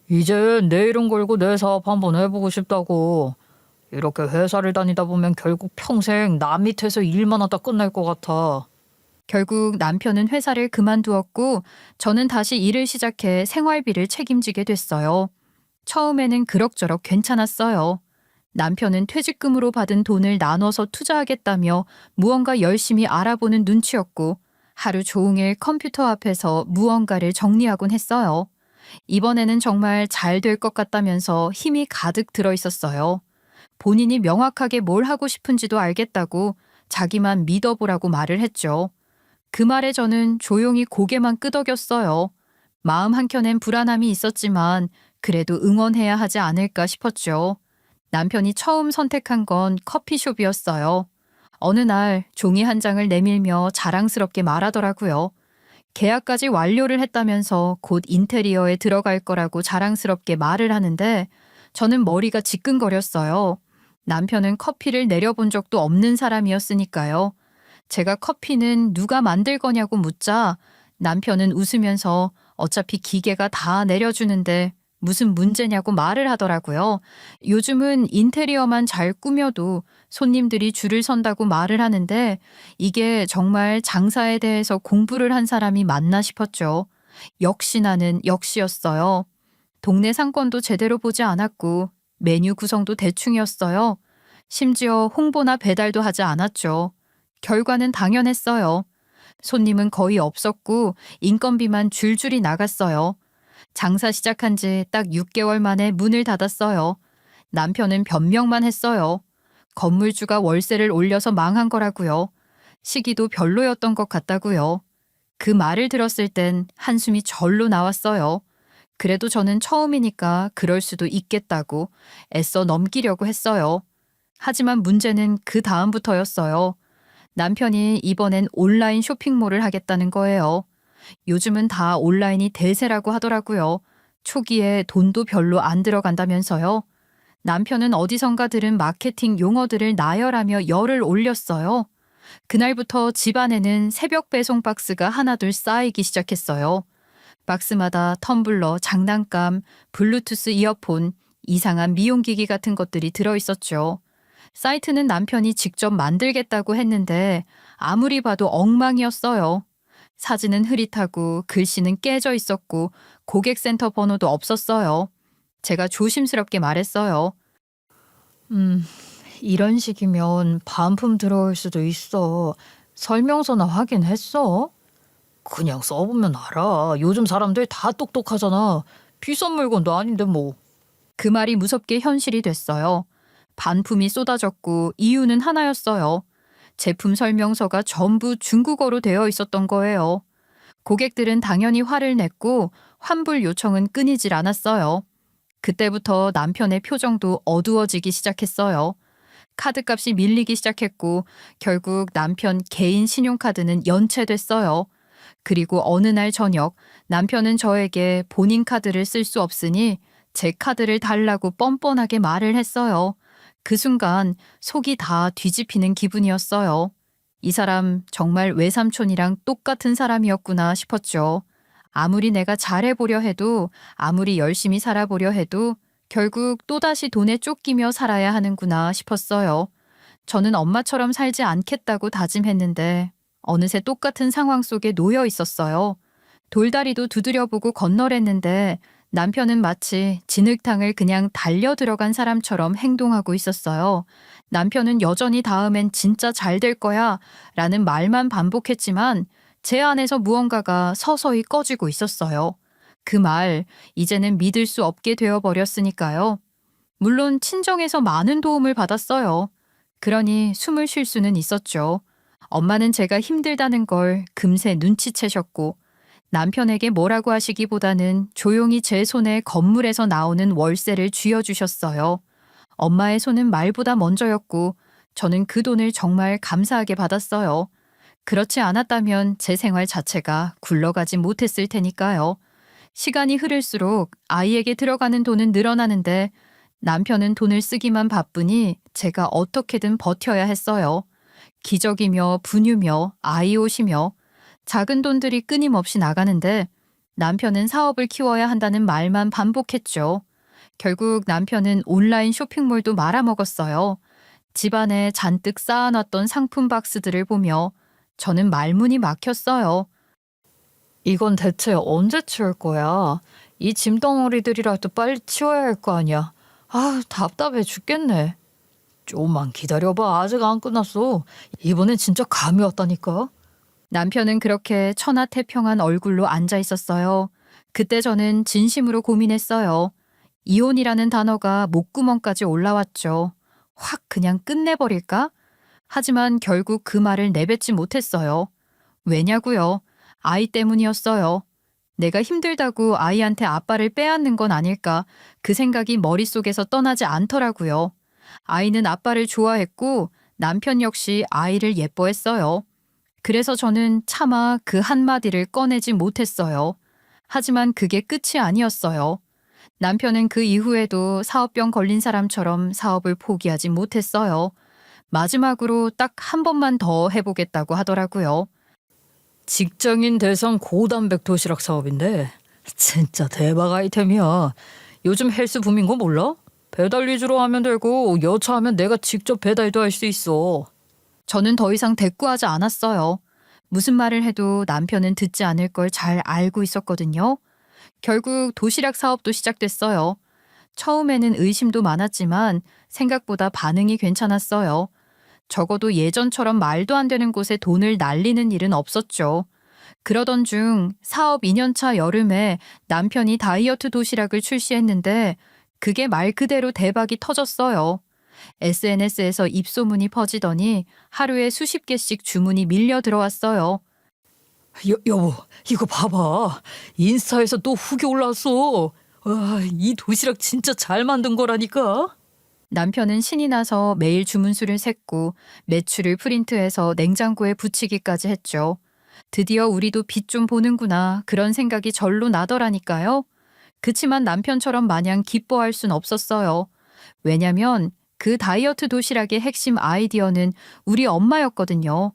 이제 내 이름 걸고 내 사업 한번 해보고 싶다고. 이렇게 회사를 다니다 보면 결국 평생 남 밑에서 일만 하다 끝날 것 같아. 결국 남편은 회사를 그만두었고 저는 다시 일을 시작해 생활비를 책임지게 됐어요. 처음에는 그럭저럭 괜찮았어요. 남편은 퇴직금으로 받은 돈을 나눠서 투자하겠다며 무언가 열심히 알아보는 눈치였고 하루 종일 컴퓨터 앞에서 무언가를 정리하곤 했어요. 이번에는 정말 잘 될 것 같다면서 힘이 가득 들어 있었어요. 본인이 명확하게 뭘 하고 싶은지도 알겠다고 자기만 믿어보라고 말을 했죠. 그 말에 저는 조용히 고개만 끄덕였어요. 마음 한켠엔 불안함이 있었지만 그래도 응원해야 하지 않을까 싶었죠. 남편이 처음 선택한 건 커피숍이었어요. 어느 날 종이 한 장을 내밀며 자랑스럽게 말하더라고요. 계약까지 완료를 했다면서 곧 인테리어에 들어갈 거라고 자랑스럽게 말을 하는데 저는 머리가 지끈거렸어요. 남편은 커피를 내려본 적도 없는 사람이었으니까요. 제가 커피는 누가 만들 거냐고 묻자 남편은 웃으면서 어차피 기계가 다 내려주는데 무슨 문제냐고 말을 하더라고요. 요즘은 인테리어만 잘 꾸며도 손님들이 줄을 선다고 말을 하는데 이게 정말 장사에 대해서 공부를 한 사람이 맞나 싶었죠. 역시 나는 역시였어요. 동네 상권도 제대로 보지 않았고 메뉴 구성도 대충이었어요. 심지어 홍보나 배달도 하지 않았죠. 결과는 당연했어요. 손님은 거의 없었고 인건비만 줄줄이 나갔어요. 장사 시작한 지 딱 6개월 만에 문을 닫았어요. 남편은 변명만 했어요. 건물주가 월세를 올려서 망한 거라고요. 시기도 별로였던 것 같다고요. 그 말을 들었을 땐 한숨이 절로 나왔어요. 그래도 저는 처음이니까 그럴 수도 있겠다고 애써 넘기려고 했어요. 하지만 문제는 그 다음부터였어요. 남편이 이번엔 온라인 쇼핑몰을 하겠다는 거예요. 요즘은 다 온라인이 대세라고 하더라고요. 초기에 돈도 별로 안 들어간다면서요. 남편은 어디선가 들은 마케팅 용어들을 나열하며 열을 올렸어요. 그날부터 집안에는 새벽 배송 박스가 하나둘 쌓이기 시작했어요. 박스마다 텀블러, 장난감, 블루투스 이어폰, 이상한 미용기기 같은 것들이 들어있었죠. 사이트는 남편이 직접 만들겠다고 했는데 아무리 봐도 엉망이었어요. 사진은 흐릿하고 글씨는 깨져 있었고 고객센터 번호도 없었어요. 제가 조심스럽게 말했어요. 이런 식이면 반품 들어올 수도 있어. 설명서나 확인했어? 그냥 써보면 알아. 요즘 사람들 다 똑똑하잖아. 비싼 물건도 아닌데 뭐. 그 말이 무섭게 현실이 됐어요. 반품이 쏟아졌고 이유는 하나였어요. 제품 설명서가 전부 중국어로 되어 있었던 거예요. 고객들은 당연히 화를 냈고 환불 요청은 끊이질 않았어요. 그때부터 남편의 표정도 어두워지기 시작했어요. 카드값이 밀리기 시작했고 결국 남편 개인 신용카드는 연체됐어요. 그리고 어느 날 저녁 남편은 저에게 본인 카드를 쓸 수 없으니 제 카드를 달라고 뻔뻔하게 말을 했어요. 그 순간 속이 다 뒤집히는 기분이었어요. 이 사람 정말 외삼촌이랑 똑같은 사람이었구나 싶었죠. 아무리 내가 잘해보려 해도 아무리 열심히 살아보려 해도 결국 또다시 돈에 쫓기며 살아야 하는구나 싶었어요. 저는 엄마처럼 살지 않겠다고 다짐했는데 어느새 똑같은 상황 속에 놓여 있었어요. 돌다리도 두드려보고 건너랬는데 남편은 마치 진흙탕을 그냥 달려 들어간 사람처럼 행동하고 있었어요. 남편은 여전히 다음엔 진짜 잘 될 거야 라는 말만 반복했지만 제 안에서 무언가가 서서히 꺼지고 있었어요. 그 말, 이제는 믿을 수 없게 되어버렸으니까요. 물론 친정에서 많은 도움을 받았어요. 그러니 숨을 쉴 수는 있었죠. 엄마는 제가 힘들다는 걸 금세 눈치채셨고 남편에게 뭐라고 하시기보다는 조용히 제 손에 건물에서 나오는 월세를 쥐어주셨어요. 엄마의 손은 말보다 먼저였고 저는 그 돈을 정말 감사하게 받았어요. 그렇지 않았다면 제 생활 자체가 굴러가지 못했을 테니까요. 시간이 흐를수록 아이에게 들어가는 돈은 늘어나는데 남편은 돈을 쓰기만 바쁘니 제가 어떻게든 버텨야 했어요. 기저귀며 분유며 아이 옷이며 작은 돈들이 끊임없이 나가는데 남편은 사업을 키워야 한다는 말만 반복했죠. 결국 남편은 온라인 쇼핑몰도 말아먹었어요. 집안에 잔뜩 쌓아놨던 상품 박스들을 보며 저는 말문이 막혔어요. 이건 대체 언제 치울 거야? 이 짐덩어리들이라도 빨리 치워야 할 거 아니야. 아, 답답해 죽겠네. 좀만 기다려봐. 아직 안 끝났어. 이번엔 진짜 감이 왔다니까. 남편은 그렇게 천하태평한 얼굴로 앉아 있었어요. 그때 저는 진심으로 고민했어요. 이혼이라는 단어가 목구멍까지 올라왔죠. 확 그냥 끝내버릴까? 하지만 결국 그 말을 내뱉지 못했어요. 왜냐고요? 아이 때문이었어요. 내가 힘들다고 아이한테 아빠를 빼앗는 건 아닐까 그 생각이 머릿속에서 떠나지 않더라고요. 아이는 아빠를 좋아했고 남편 역시 아이를 예뻐했어요. 그래서 저는 차마 그 한마디를 꺼내지 못했어요. 하지만 그게 끝이 아니었어요. 남편은 그 이후에도 사업병 걸린 사람처럼 사업을 포기하지 못했어요. 마지막으로 딱 한 번만 더 해보겠다고 하더라고요. 직장인 대상 고단백 도시락 사업인데 진짜 대박 아이템이야. 요즘 헬스 붐인 거 몰라? 배달 위주로 하면 되고 여차하면 내가 직접 배달도 할 수 있어. 저는 더 이상 대꾸하지 않았어요. 무슨 말을 해도 남편은 듣지 않을 걸 잘 알고 있었거든요. 결국 도시락 사업도 시작됐어요. 처음에는 의심도 많았지만 생각보다 반응이 괜찮았어요. 적어도 예전처럼 말도 안 되는 곳에 돈을 날리는 일은 없었죠. 그러던 중 사업 2년차 여름에 남편이 다이어트 도시락을 출시했는데 그게 말 그대로 대박이 터졌어요. SNS에서 입소문이 퍼지더니 하루에 수십 개씩 주문이 밀려 들어왔어요. 여보, 이거 봐봐. 인스타에서 또 후기 올라왔어. 와, 이 도시락 진짜 잘 만든 거라니까. 남편은 신이 나서 매일 주문수를 셌고 매출을 프린트해서 냉장고에 붙이기까지 했죠. 드디어 우리도 빛 좀 보는구나 그런 생각이 절로 나더라니까요. 그치만 남편처럼 마냥 기뻐할 순 없었어요. 왜냐면 그 다이어트 도시락의 핵심 아이디어는 우리 엄마였거든요.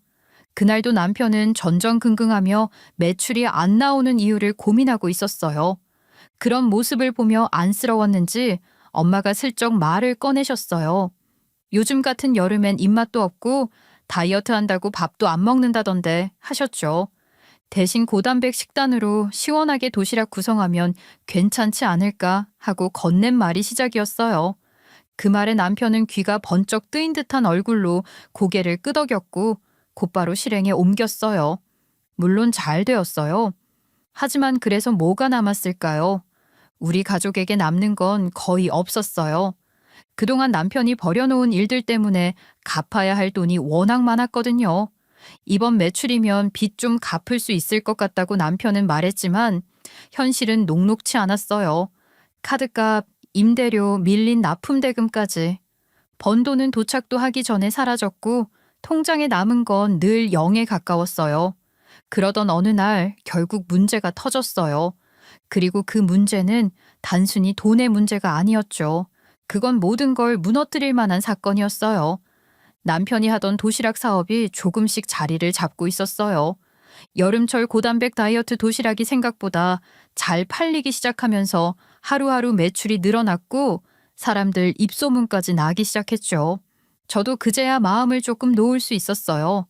그날도 남편은 전전긍긍하며 매출이 안 나오는 이유를 고민하고 있었어요. 그런 모습을 보며 안쓰러웠는지 엄마가 슬쩍 말을 꺼내셨어요. 요즘 같은 여름엔 입맛도 없고 다이어트 한다고 밥도 안 먹는다던데 하셨죠. 대신 고단백 식단으로 시원하게 도시락 구성하면 괜찮지 않을까 하고 건넨 말이 시작이었어요. 그 말에 남편은 귀가 번쩍 뜨인 듯한 얼굴로 고개를 끄덕였고 곧바로 실행에 옮겼어요. 물론 잘 되었어요. 하지만 그래서 뭐가 남았을까요? 우리 가족에게 남는 건 거의 없었어요. 그동안 남편이 버려놓은 일들 때문에 갚아야 할 돈이 워낙 많았거든요. 이번 매출이면 빚 좀 갚을 수 있을 것 같다고 남편은 말했지만 현실은 녹록치 않았어요. 카드값, 임대료, 밀린 납품대금까지. 번 돈은 도착도 하기 전에 사라졌고 통장에 남은 건 늘 0에 가까웠어요. 그러던 어느 날 결국 문제가 터졌어요. 그리고 그 문제는 단순히 돈의 문제가 아니었죠. 그건 모든 걸 무너뜨릴 만한 사건이었어요. 남편이 하던 도시락 사업이 조금씩 자리를 잡고 있었어요. 여름철 고단백 다이어트 도시락이 생각보다 잘 팔리기 시작하면서 하루하루 매출이 늘어났고 사람들 입소문까지 나기 시작했죠. 저도 그제야 마음을 조금 놓을 수 있었어요.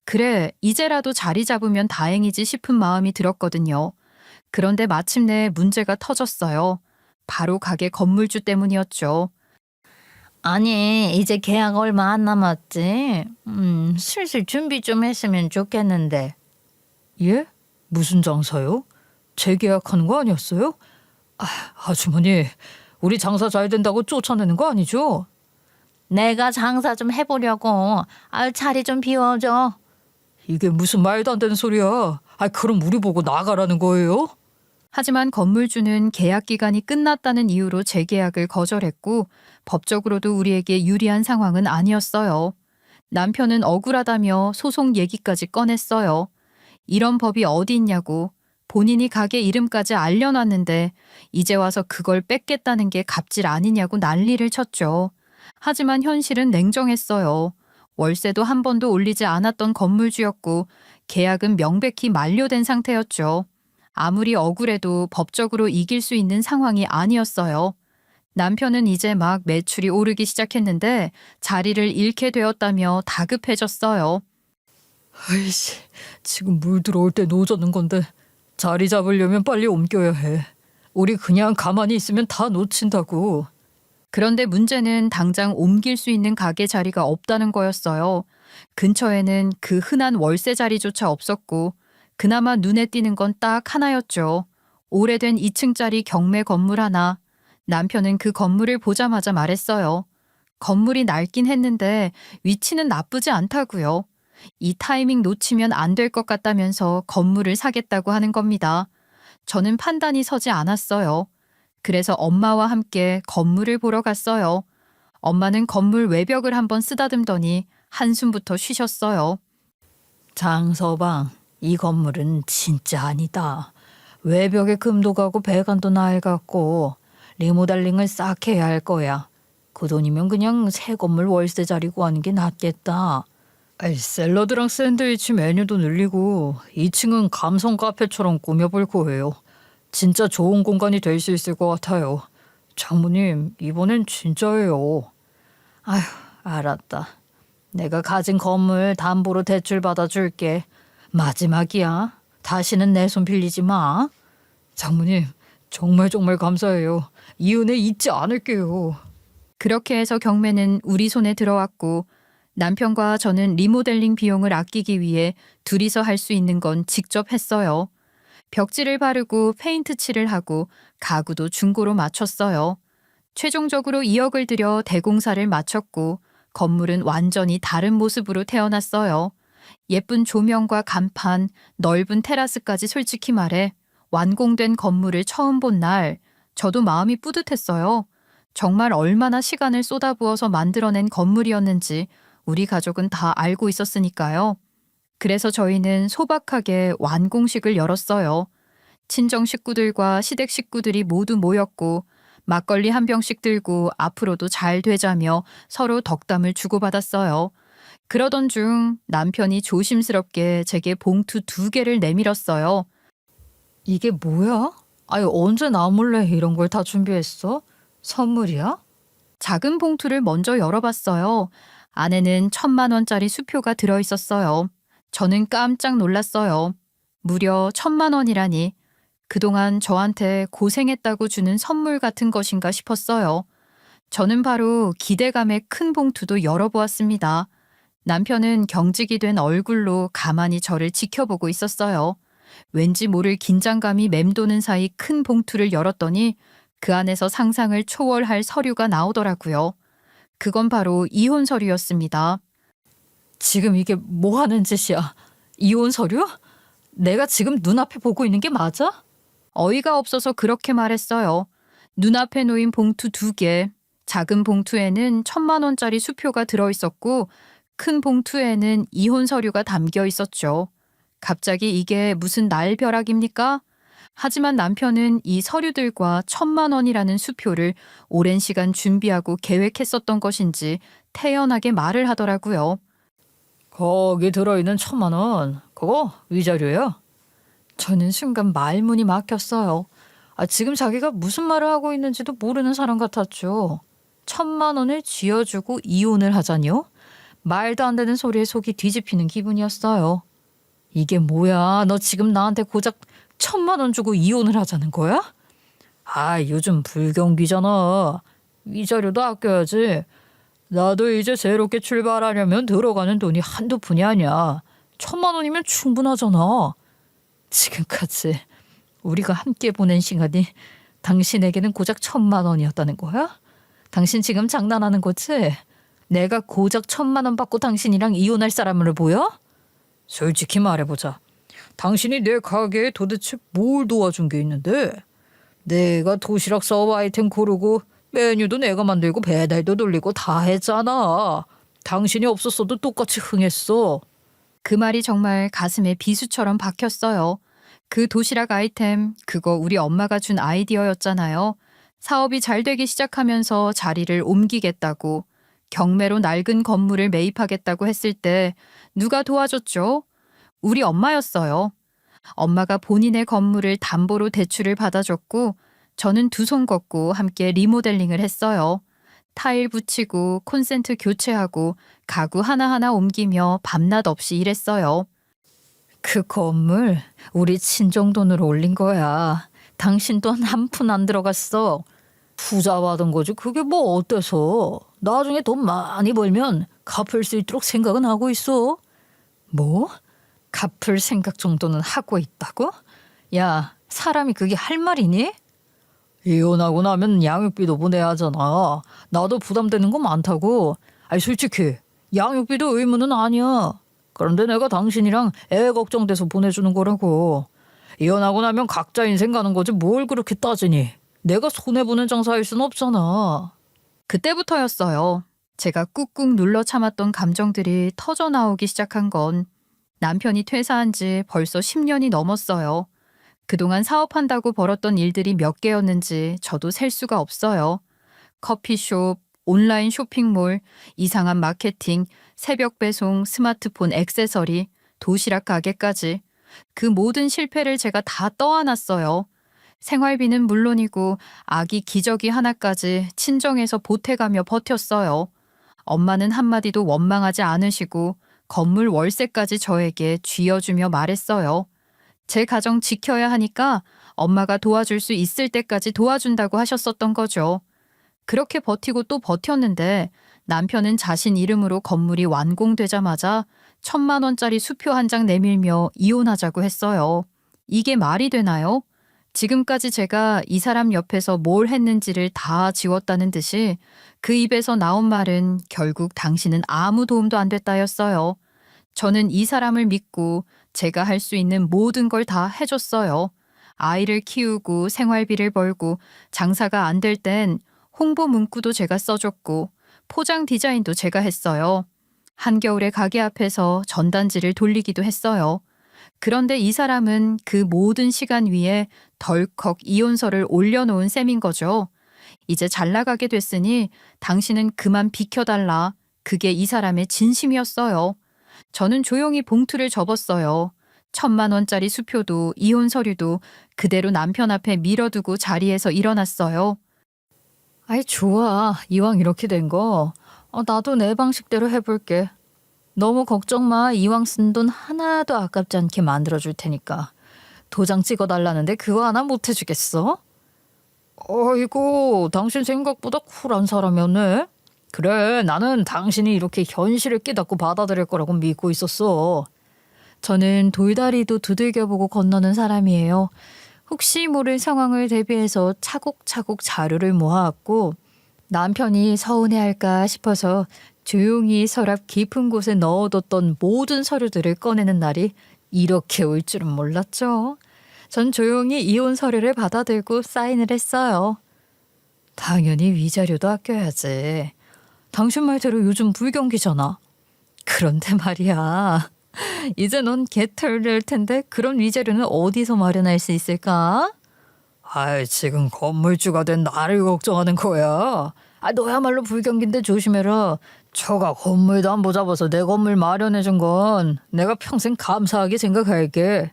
그래, 이제라도 자리 잡으면 다행이지 싶은 마음이 들었거든요. 그런데 마침내 문제가 터졌어요. 바로 가게 건물주 때문이었죠. 아니, 이제 계약 얼마 안 남았지? 슬슬 준비 좀 했으면 좋겠는데. 예? 무슨 장사요? 재계약하는 거 아니었어요? 아주머니, 우리 장사 잘 된다고 쫓아내는 거 아니죠? 내가 장사 좀 해보려고. 자리 좀 비워줘. 이게 무슨 말도 안 되는 소리야. 그럼 우리 보고 나가라는 거예요? 하지만 건물주는 계약 기간이 끝났다는 이유로 재계약을 거절했고 법적으로도 우리에게 유리한 상황은 아니었어요. 남편은 억울하다며 소송 얘기까지 꺼냈어요. 이런 법이 어디 있냐고. 본인이 가게 이름까지 알려놨는데 이제 와서 그걸 뺏겠다는 게 갑질 아니냐고 난리를 쳤죠. 하지만 현실은 냉정했어요. 월세도 한 번도 올리지 않았던 건물주였고 계약은 명백히 만료된 상태였죠. 아무리 억울해도 법적으로 이길 수 있는 상황이 아니었어요. 남편은 이제 막 매출이 오르기 시작했는데 자리를 잃게 되었다며 다급해졌어요. 아이씨, 지금 물 들어올 때 노젓는 건데 자리 잡으려면 빨리 옮겨야 해. 우리 그냥 가만히 있으면 다 놓친다고. 그런데 문제는 당장 옮길 수 있는 가게 자리가 없다는 거였어요. 근처에는 그 흔한 월세 자리조차 없었고 그나마 눈에 띄는 건 딱 하나였죠. 오래된 2층짜리 경매 건물 하나. 남편은 그 건물을 보자마자 말했어요. 건물이 낡긴 했는데 위치는 나쁘지 않다고요. 이 타이밍 놓치면 안 될 것 같다면서 건물을 사겠다고 하는 겁니다. 저는 판단이 서지 않았어요. 그래서 엄마와 함께 건물을 보러 갔어요. 엄마는 건물 외벽을 한번 쓰다듬더니 한숨부터 쉬셨어요. 장서방, 이 건물은 진짜 아니다. 외벽에 금도 가고 배관도 낡았고 리모델링을 싹 해야 할 거야. 그 돈이면 그냥 새 건물 월세 자리 구하는 게 낫겠다. 샐러드랑 샌드위치 메뉴도 늘리고 2층은 감성 카페처럼 꾸며볼 거예요. 진짜 좋은 공간이 될 수 있을 것 같아요. 장모님, 이번엔 진짜예요. 아휴, 알았다. 내가 가진 건물 담보로 대출 받아줄게. 마지막이야. 다시는 내 손 빌리지 마. 장모님, 정말 감사해요. 이 은혜 잊지 않을게요. 그렇게 해서 경매는 우리 손에 들어왔고 남편과 저는 리모델링 비용을 아끼기 위해 둘이서 할 수 있는 건 직접 했어요. 벽지를 바르고 페인트 칠을 하고 가구도 중고로 맞췄어요. 최종적으로 2억을 들여 대공사를 마쳤고 건물은 완전히 다른 모습으로 태어났어요. 예쁜 조명과 간판, 넓은 테라스까지 솔직히 말해 완공된 건물을 처음 본 날 저도 마음이 뿌듯했어요. 정말 얼마나 시간을 쏟아부어서 만들어낸 건물이었는지 우리 가족은 다 알고 있었으니까요. 그래서 저희는 소박하게 완공식을 열었어요. 친정 식구들과 시댁 식구들이 모두 모였고 막걸리 한 병씩 들고 앞으로도 잘 되자며 서로 덕담을 주고받았어요. 그러던 중 남편이 조심스럽게 제게 봉투 2개를 내밀었어요. 이게 뭐야? 아니, 언제 나 몰래 이런 걸 다 준비했어? 선물이야? 작은 봉투를 먼저 열어봤어요. 안에는 1,000만 원짜리 수표가 들어있었어요. 저는 깜짝 놀랐어요. 무려 1,000만 원이라니. 그동안 저한테 고생했다고 주는 선물 같은 것인가 싶었어요. 저는 바로 기대감에 큰 봉투도 열어보았습니다. 남편은 경직이 된 얼굴로 가만히 저를 지켜보고 있었어요. 왠지 모를 긴장감이 맴도는 사이 큰 봉투를 열었더니 그 안에서 상상을 초월할 서류가 나오더라고요. 그건 바로 이혼 서류였습니다. 지금 이게 뭐 하는 짓이야? 이혼 서류? 내가 지금 눈앞에 보고 있는 게 맞아? 어이가 없어서 그렇게 말했어요. 눈앞에 놓인 봉투 2개, 작은 봉투에는 1,000만 원짜리 수표가 들어있었고 큰 봉투에는 이혼 서류가 담겨 있었죠. 갑자기 이게 무슨 날벼락입니까? 하지만 남편은 이 서류들과 1,000만 원이라는 수표를 오랜 시간 준비하고 계획했었던 것인지 태연하게 말을 하더라고요. 거기 들어있는 1,000만 원. 그거 위자료야? 저는 순간 말문이 막혔어요. 지금 자기가 무슨 말을 하고 있는지도 모르는 사람 같았죠. 1,000만 원을 쥐어주고 이혼을 하자니요? 말도 안 되는 소리에 속이 뒤집히는 기분이었어요. 이게 뭐야? 너 지금 나한테 고작 1,000만 원 주고 이혼을 하자는 거야? 요즘 불경기잖아. 위자료도 아껴야지. 나도 이제 새롭게 출발하려면 들어가는 돈이 한두 푼이 아니야. 1,000만 원이면 충분하잖아. 지금까지 우리가 함께 보낸 시간이 당신에게는 고작 1,000만 원이었다는 거야? 당신 지금 장난하는 거지? 내가 고작 1,000만 원 받고 당신이랑 이혼할 사람으로 보여? 솔직히 말해보자. 당신이 내 가게에 도대체 뭘 도와준 게 있는데? 내가 도시락 서브 아이템 고르고 메뉴도 내가 만들고 배달도 돌리고 다 했잖아. 당신이 없었어도 똑같이 흥했어. 그 말이 정말 가슴에 비수처럼 박혔어요. 그 도시락 아이템, 그거 우리 엄마가 준 아이디어였잖아요. 사업이 잘 되기 시작하면서 자리를 옮기겠다고, 경매로 낡은 건물을 매입하겠다고 했을 때 누가 도와줬죠? 우리 엄마였어요. 엄마가 본인의 건물을 담보로 대출을 받아줬고 저는 2손 걷고 함께 리모델링을 했어요. 타일 붙이고 콘센트 교체하고 가구 하나하나 옮기며 밤낮 없이 일했어요. 그 건물 우리 친정 돈으로 올린 거야. 당신 돈 한 푼 안 들어갔어. 투자 받은 거지. 그게 뭐 어때서? 나중에 돈 많이 벌면 갚을 수 있도록 생각은 하고 있어. 뭐? 갚을 생각 정도는 하고 있다고? 야, 사람이 그게 할 말이니? 이혼하고 나면 양육비도 보내야 하잖아. 나도 부담되는 거 많다고. 솔직히 양육비도 의무는 아니야. 그런데 내가 당신이랑 애 걱정돼서 보내주는 거라고. 이혼하고 나면 각자 인생 가는 거지 뭘 그렇게 따지니. 내가 손해보는 장사할 순 없잖아. 그때부터였어요. 제가 꾹꾹 눌러 참았던 감정들이 터져 나오기 시작한 건 남편이 퇴사한 지 벌써 10년이 넘었어요. 그동안 사업한다고 벌었던 일들이 몇 개였는지 저도 셀 수가 없어요. 커피숍, 온라인 쇼핑몰, 이상한 마케팅, 새벽 배송, 스마트폰 액세서리, 도시락 가게까지 그 모든 실패를 제가 다 떠안았어요. 생활비는 물론이고 아기 기저귀 하나까지 친정에서 보태가며 버텼어요. 엄마는 한마디도 원망하지 않으시고 건물 월세까지 저에게 쥐어주며 말했어요. 제 가정 지켜야 하니까 엄마가 도와줄 수 있을 때까지 도와준다고 하셨었던 거죠. 그렇게 버티고 또 버텼는데 남편은 자신 이름으로 건물이 완공되자마자 1,000만 원짜리 수표 한 장 내밀며 이혼하자고 했어요. 이게 말이 되나요? 지금까지 제가 이 사람 옆에서 뭘 했는지를 다 지웠다는 듯이 그 입에서 나온 말은 결국 당신은 아무 도움도 안 됐다였어요. 저는 이 사람을 믿고 제가 할 수 있는 모든 걸 다 해줬어요. 아이를 키우고 생활비를 벌고 장사가 안 될 땐 홍보 문구도 제가 써줬고 포장 디자인도 제가 했어요. 한겨울에 가게 앞에서 전단지를 돌리기도 했어요. 그런데 이 사람은 그 모든 시간 위에 덜컥 이혼서를 올려놓은 셈인 거죠. 이제 잘 나가게 됐으니 당신은 그만 비켜달라. 그게 이 사람의 진심이었어요. 저는 조용히 봉투를 접었어요. 1,000만 원짜리 수표도 이혼 서류도 그대로 남편 앞에 밀어두고 자리에서 일어났어요. 아이, 좋아. 이왕 이렇게 된 거. 나도 내 방식대로 해볼게. 너무 걱정 마. 이왕 쓴 돈 하나도 아깝지 않게 만들어줄 테니까. 도장 찍어달라는데 그거 하나 못 해주겠어? 어이구, 당신 생각보다 쿨한 사람이었네. 그래, 나는 당신이 이렇게 현실을 깨닫고 받아들일 거라고 믿고 있었어. 저는 돌다리도 두들겨보고 건너는 사람이에요. 혹시 모를 상황을 대비해서 차곡차곡 자료를 모아왔고 남편이 서운해할까 싶어서 조용히 서랍 깊은 곳에 넣어뒀던 모든 서류들을 꺼내는 날이 이렇게 올 줄은 몰랐죠. 전 조용히 이혼 서류를 받아들고 사인을 했어요. 당연히 위자료도 아껴야지. 당신 말대로 요즘 불경기잖아. 그런데 말이야. 이제 넌 개털될 텐데 그런 위자료는 어디서 마련할 수 있을까? 아이, 지금 건물주가 된 나를 걱정하는 거야. 너야말로 불경기인데 조심해라. 저가 건물도 안 보잡아서 내 건물 마련해준 건 내가 평생 감사하게 생각할게.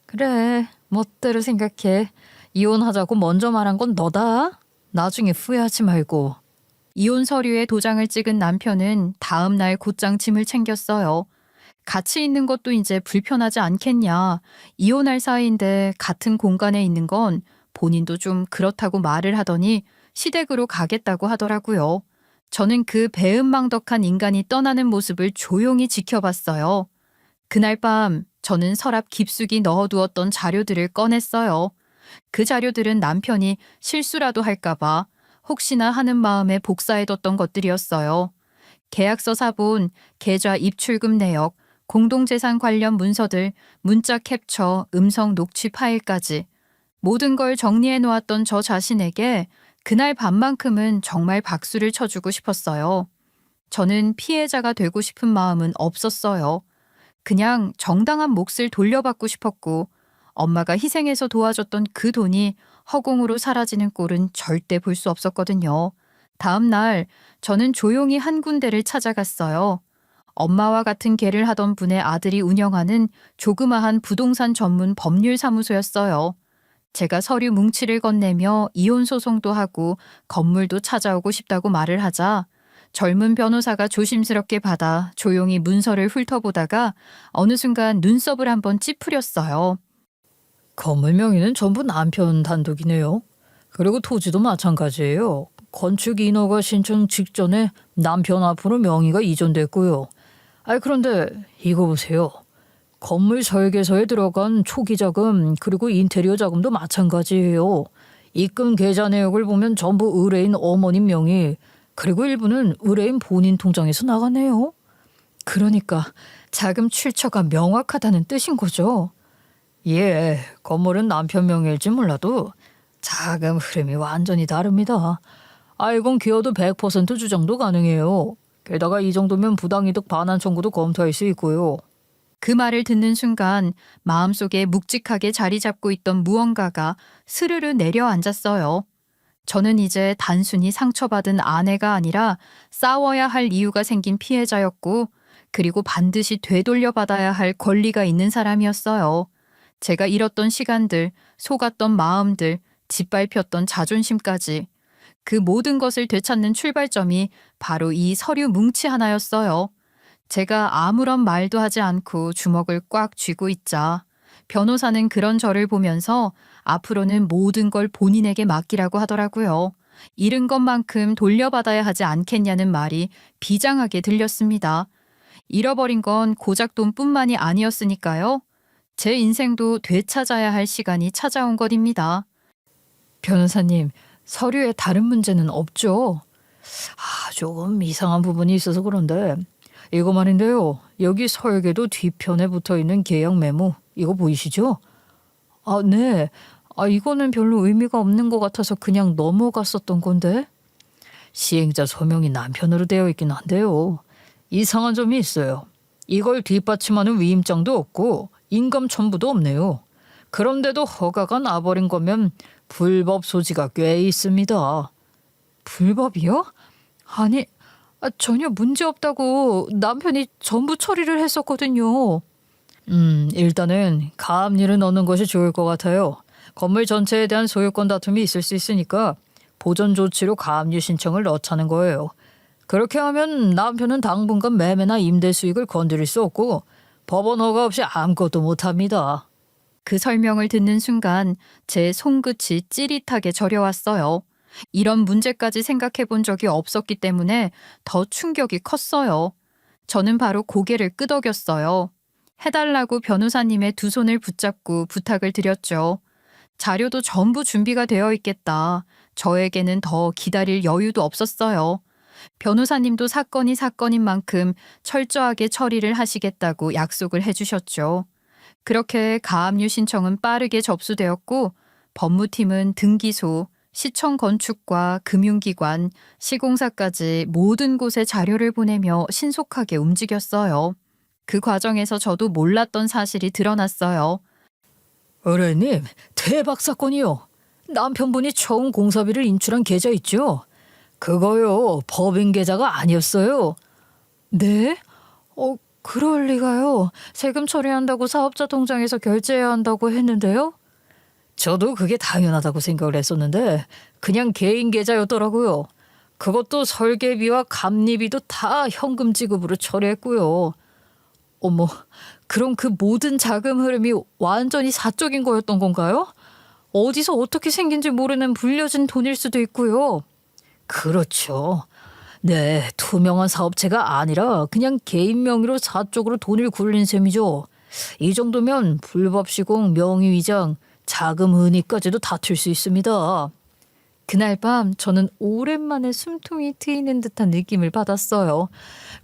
그래, 멋대로 생각해. 이혼하자고 먼저 말한 건 너다. 나중에 후회하지 말고. 이혼 서류에 도장을 찍은 남편은 다음 날 곧장 짐을 챙겼어요. 같이 있는 것도 이제 불편하지 않겠냐. 이혼할 사이인데 같은 공간에 있는 건 본인도 좀 그렇다고 말을 하더니 시댁으로 가겠다고 하더라고요. 저는 그 배은망덕한 인간이 떠나는 모습을 조용히 지켜봤어요. 그날 밤 저는 서랍 깊숙이 넣어두었던 자료들을 꺼냈어요. 그 자료들은 남편이 실수라도 할까봐 혹시나 하는 마음에 복사해뒀던 것들이었어요. 계약서 사본, 계좌 입출금 내역, 공동재산 관련 문서들, 문자 캡처, 음성 녹취 파일까지 모든 걸 정리해 놓았던 저 자신에게 그날 밤만큼은 정말 박수를 쳐주고 싶었어요. 저는 피해자가 되고 싶은 마음은 없었어요. 그냥 정당한 몫을 돌려받고 싶었고 엄마가 희생해서 도와줬던 그 돈이 허공으로 사라지는 꼴은 절대 볼 수 없었거든요. 다음 날 저는 조용히 한 군데를 찾아갔어요. 엄마와 같은 계를 하던 분의 아들이 운영하는 조그마한 부동산 전문 법률사무소였어요. 제가 서류 뭉치를 건네며 이혼 소송도 하고 건물도 찾아오고 싶다고 말을 하자 젊은 변호사가 조심스럽게 받아 조용히 문서를 훑어보다가 어느 순간 눈썹을 한번 찌푸렸어요. 건물 명의는 전부 남편 단독이네요. 그리고 토지도 마찬가지예요. 건축 인허가 신청 직전에 남편 앞으로 명의가 이전됐고요. 그런데 이거 보세요. 건물 설계서에 들어간 초기 자금 그리고 인테리어 자금도 마찬가지예요. 입금 계좌 내역을 보면 전부 의뢰인 어머님 명의 그리고 일부는 의뢰인 본인 통장에서 나가네요. 그러니까 자금 출처가 명확하다는 뜻인 거죠. 예, 건물은 남편 명의일지 몰라도 자금 흐름이 완전히 다릅니다. 이건 기여도 100% 주장도 가능해요. 게다가 이 정도면 부당이득 반환 청구도 검토할 수 있고요. 그 말을 듣는 순간 마음속에 묵직하게 자리 잡고 있던 무언가가 스르르 내려앉았어요. 저는 이제 단순히 상처받은 아내가 아니라 싸워야 할 이유가 생긴 피해자였고 그리고 반드시 되돌려받아야 할 권리가 있는 사람이었어요. 제가 잃었던 시간들, 속았던 마음들, 짓밟혔던 자존심까지 그 모든 것을 되찾는 출발점이 바로 이 서류 뭉치 하나였어요. 제가 아무런 말도 하지 않고 주먹을 꽉 쥐고 있자 변호사는 그런 저를 보면서 앞으로는 모든 걸 본인에게 맡기라고 하더라고요. 잃은 것만큼 돌려받아야 하지 않겠냐는 말이 비장하게 들렸습니다. 잃어버린 건 고작 돈뿐만이 아니었으니까요. 제 인생도 되찾아야 할 시간이 찾아온 것입니다. 변호사님, 서류에 다른 문제는 없죠? 조금 이상한 부분이 있어서 그런데 이거 말인데요. 여기 설계도 뒤편에 붙어있는 계약 메모 이거 보이시죠? 네. 이거는 별로 의미가 없는 것 같아서 그냥 넘어갔었던 건데 시행자 서명이 남편으로 되어 있긴 한데요. 이상한 점이 있어요. 이걸 뒷받침하는 위임장도 없고 인감 첨부도 없네요. 그런데도 허가가 나버린 거면 불법 소지가 꽤 있습니다. 불법이요? 아니, 전혀 문제 없다고 남편이 전부 처리를 했었거든요. 일단은 가압류를 넣는 것이 좋을 것 같아요. 건물 전체에 대한 소유권 다툼이 있을 수 있으니까 보전 조치로 가압류 신청을 넣자는 거예요. 그렇게 하면 남편은 당분간 매매나 임대 수익을 건드릴 수 없고 법원 허가 없이 아무것도 못합니다. 그 설명을 듣는 순간 제 손끝이 찌릿하게 저려왔어요. 이런 문제까지 생각해 본 적이 없었기 때문에 더 충격이 컸어요. 저는 바로 고개를 끄덕였어요. 해달라고 변호사님의 두 손을 붙잡고 부탁을 드렸죠. 자료도 전부 준비가 되어 있겠다. 저에게는 더 기다릴 여유도 없었어요. 변호사님도 사건이 사건인 만큼 철저하게 처리를 하시겠다고 약속을 해주셨죠. 그렇게 가압류 신청은 빠르게 접수되었고 법무팀은 등기소, 시청 건축과 금융기관, 시공사까지 모든 곳에 자료를 보내며 신속하게 움직였어요. 그 과정에서 저도 몰랐던 사실이 드러났어요. 의뢰님, 대박 사건이요. 남편분이 처음 공사비를 인출한 계좌 있죠? 그거요, 법인 계좌가 아니었어요. 네? 그럴 리가요. 세금 처리한다고 사업자 통장에서 결제해야 한다고 했는데요. 저도 그게 당연하다고 생각을 했었는데 그냥 개인 계좌였더라고요. 그것도 설계비와 감리비도 다 현금 지급으로 처리했고요. 어머, 그럼 그 모든 자금 흐름이 완전히 사적인 거였던 건가요? 어디서 어떻게 생긴지 모르는 불려진 돈일 수도 있고요. 그렇죠. 네, 투명한 사업체가 아니라 그냥 개인 명의로 사적으로 돈을 굴린 셈이죠. 이 정도면 불법 시공, 명의위장, 자금 은닉까지도 다툴 수 있습니다. 그날 밤 저는 오랜만에 숨통이 트이는 듯한 느낌을 받았어요.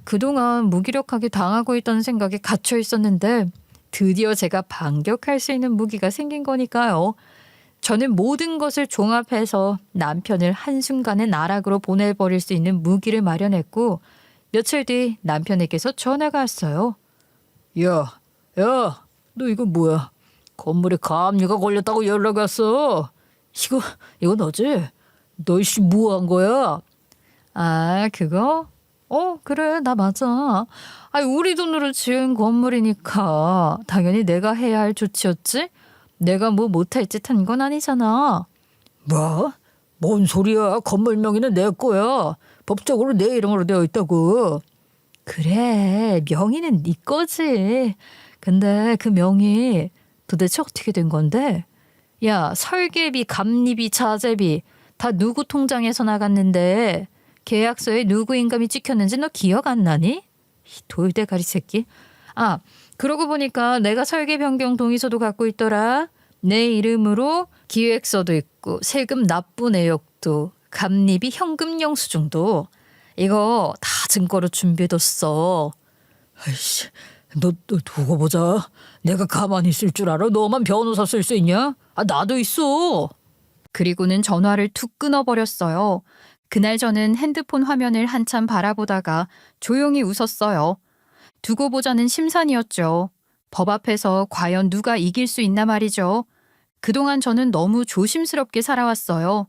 그동안 무기력하게 당하고 있다는 생각에 갇혀 있었는데 드디어 제가 반격할 수 있는 무기가 생긴 거니까요. 저는 모든 것을 종합해서 남편을 한순간에 나락으로 보내버릴 수 있는 무기를 마련했고 며칠 뒤 남편에게서 전화가 왔어요. 야, 너 이거 뭐야? 건물에 가압류가 걸렸다고 연락이 왔어. 이거 너지? 너 이씨 뭐 한 거야? 아, 그거? 그래, 나 맞아. 우리 돈으로 지은 건물이니까 당연히 내가 해야 할 조치였지? 내가 뭐 못할 짓 한 건 아니잖아. 뭐? 뭔 소리야? 건물 명의는 내 거야. 법적으로 내 이름으로 되어 있다고. 그래, 명의는 네 거지. 근데 그 명의 도대체 어떻게 된 건데? 야, 설계비, 감리비, 자재비 다 누구 통장에서 나갔는데 계약서에 누구 인감이 찍혔는지 너 기억 안 나니? 이 돌대가리 새끼. 그러고 보니까 내가 설계 변경 동의서도 갖고 있더라. 내 이름으로 기획서도 있고 세금 납부 내역도 감리비 현금 영수증도 이거 다 증거로 준비해뒀어. 아이씨, 너 두고 보자. 내가 가만히 있을 줄 알아? 너만 변호사 쓸 수 있냐? 나도 있어. 그리고는 전화를 툭 끊어버렸어요. 그날 저는 핸드폰 화면을 한참 바라보다가 조용히 웃었어요. 두고 보자는 심산이었죠. 법 앞에서 과연 누가 이길 수 있나 말이죠. 그동안 저는 너무 조심스럽게 살아왔어요.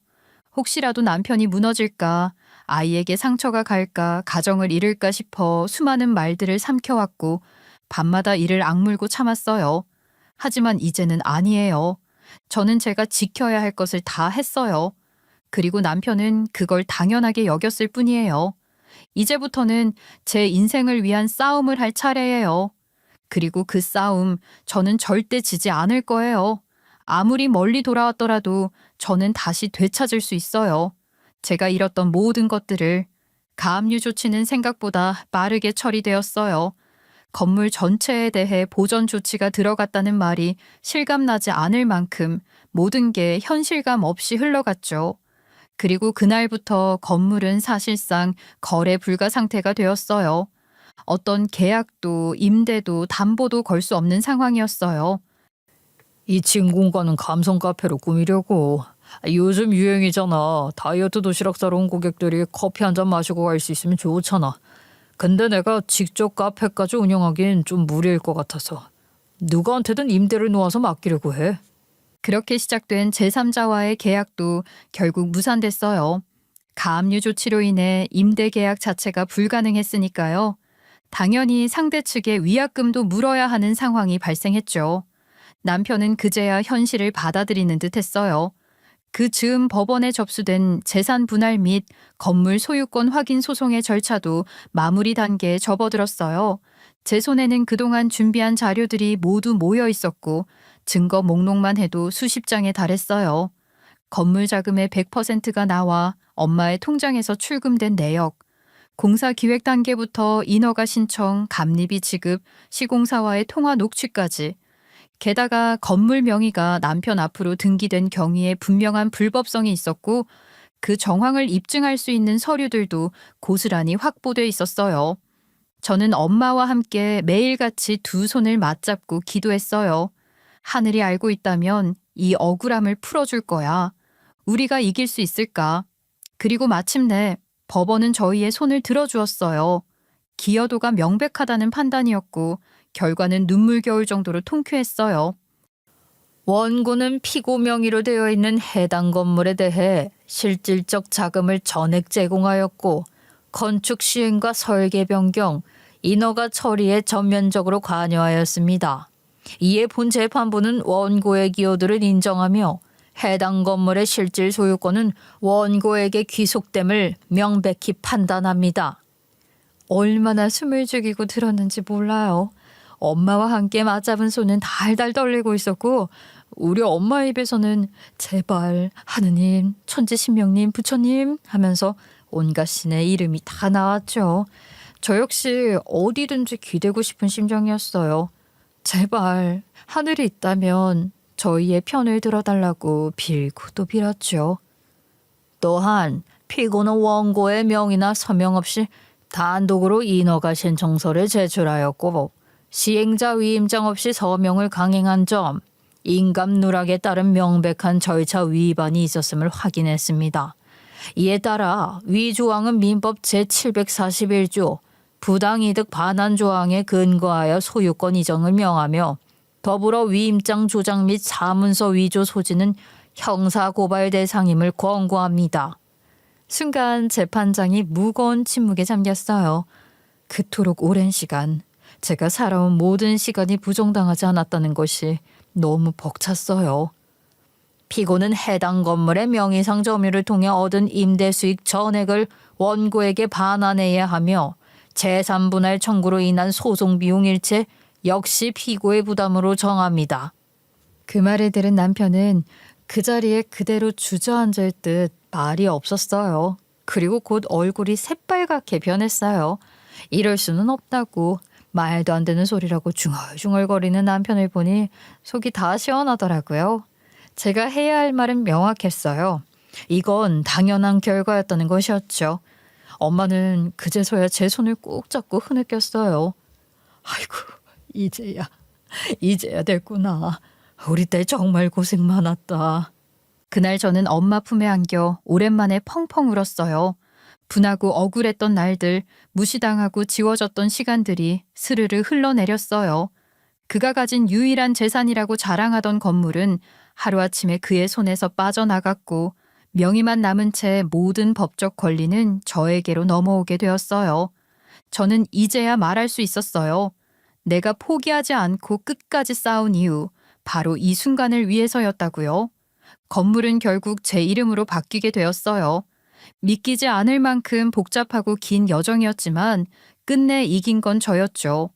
혹시라도 남편이 무너질까, 아이에게 상처가 갈까, 가정을 잃을까 싶어 수많은 말들을 삼켜왔고 밤마다 이를 악물고 참았어요. 하지만 이제는 아니에요. 저는 제가 지켜야 할 것을 다 했어요. 그리고 남편은 그걸 당연하게 여겼을 뿐이에요. 이제부터는 제 인생을 위한 싸움을 할 차례예요. 그리고 그 싸움 저는 절대 지지 않을 거예요. 아무리 멀리 돌아왔더라도 저는 다시 되찾을 수 있어요. 제가 잃었던 모든 것들을. 가압류 조치는 생각보다 빠르게 처리되었어요. 건물 전체에 대해 보전 조치가 들어갔다는 말이 실감나지 않을 만큼 모든 게 현실감 없이 흘러갔죠. 그리고 그날부터 건물은 사실상 거래 불가 상태가 되었어요. 어떤 계약도 임대도 담보도 걸 수 없는 상황이었어요. 2층 공간은 감성 카페로 꾸미려고. 요즘 유행이잖아. 다이어트 도시락 사러 온 고객들이 커피 한 잔 마시고 갈 수 있으면 좋잖아. 근데 내가 직접 카페까지 운영하기엔 좀 무리일 것 같아서 누구한테든 임대를 놓아서 맡기려고 해. 그렇게 시작된 제3자와의 계약도 결국 무산됐어요. 가압류 조치로 인해 임대 계약 자체가 불가능했으니까요. 당연히 상대 측에 위약금도 물어야 하는 상황이 발생했죠. 남편은 그제야 현실을 받아들이는 듯 했어요. 그 즈음 법원에 접수된 재산 분할 및 건물 소유권 확인 소송의 절차도 마무리 단계에 접어들었어요. 제 손에는 그동안 준비한 자료들이 모두 모여 있었고 증거 목록만 해도 수십 장에 달했어요. 건물 자금의 100%가 나와 엄마의 통장에서 출금된 내역, 공사 기획 단계부터 인허가 신청, 감리비 지급, 시공사와의 통화 녹취까지. 게다가 건물 명의가 남편 앞으로 등기된 경위에 분명한 불법성이 있었고 그 정황을 입증할 수 있는 서류들도 고스란히 확보돼 있었어요. 저는 엄마와 함께 매일같이 두 손을 맞잡고 기도했어요. 하늘이 알고 있다면 이 억울함을 풀어줄 거야. 우리가 이길 수 있을까? 그리고 마침내 법원은 저희의 손을 들어주었어요. 기여도가 명백하다는 판단이었고 결과는 눈물겨울 정도로 통쾌했어요. 원고는 피고 명의로 되어 있는 해당 건물에 대해 실질적 자금을 전액 제공하였고 건축 시행과 설계 변경, 인허가 처리에 전면적으로 관여하였습니다. 이에 본 재판부는 원고의 기여도를 인정하며 해당 건물의 실질 소유권은 원고에게 귀속됨을 명백히 판단합니다. 얼마나 숨을 죽이고 들었는지 몰라요. 엄마와 함께 맞잡은 손은 달달 떨리고 있었고 우리 엄마 입에서는 제발 하느님, 천지신명님, 부처님 하면서 온갖 신의 이름이 다 나왔죠. 저 역시 어디든지 기대고 싶은 심정이었어요. 제발 하늘이 있다면 저희의 편을 들어달라고 빌고 또 빌었죠. 또한 피고는 원고의 명의나 서명 없이 단독으로 인허가 신청서를 제출하였고 시행자 위임장 없이 서명을 강행한 점, 인감 누락에 따른 명백한 절차 위반이 있었음을 확인했습니다. 이에 따라 위 조항은 민법 제741조 부당이득 반환 조항에 근거하여 소유권 이전을 명하며 더불어 위임장 조작 및 사문서 위조 소지는 형사고발 대상임을 권고합니다. 순간 재판장이 무거운 침묵에 잠겼어요. 그토록 오랜 시간, 제가 살아온 모든 시간이 부정당하지 않았다는 것이 너무 벅찼어요. 피고는 해당 건물의 명의상 점유를 통해 얻은 임대 수익 전액을 원고에게 반환해야 하며 재산 분할 청구로 인한 소송 비용 일체 역시 피고의 부담으로 정합니다. 그 말을 들은 남편은 그 자리에 그대로 주저앉을 듯 말이 없었어요. 그리고 곧 얼굴이 새빨갛게 변했어요. 이럴 수는 없다고, 말도 안 되는 소리라고 중얼중얼거리는 남편을 보니 속이 다 시원하더라고요. 제가 해야 할 말은 명확했어요. 이건 당연한 결과였다는 것이었죠. 엄마는 그제서야 제 손을 꼭 잡고 흐느꼈어요. 아이고, 이제야 됐구나. 우리 딸 정말 고생 많았다. 그날 저는 엄마 품에 안겨 오랜만에 펑펑 울었어요. 분하고 억울했던 날들, 무시당하고 지워졌던 시간들이 스르르 흘러내렸어요. 그가 가진 유일한 재산이라고 자랑하던 건물은 하루아침에 그의 손에서 빠져나갔고 명의만 남은 채 모든 법적 권리는 저에게로 넘어오게 되었어요. 저는 이제야 말할 수 있었어요. 내가 포기하지 않고 끝까지 싸운 이유, 바로 이 순간을 위해서였다고요. 건물은 결국 제 이름으로 바뀌게 되었어요. 믿기지 않을 만큼 복잡하고 긴 여정이었지만 끝내 이긴 건 저였죠.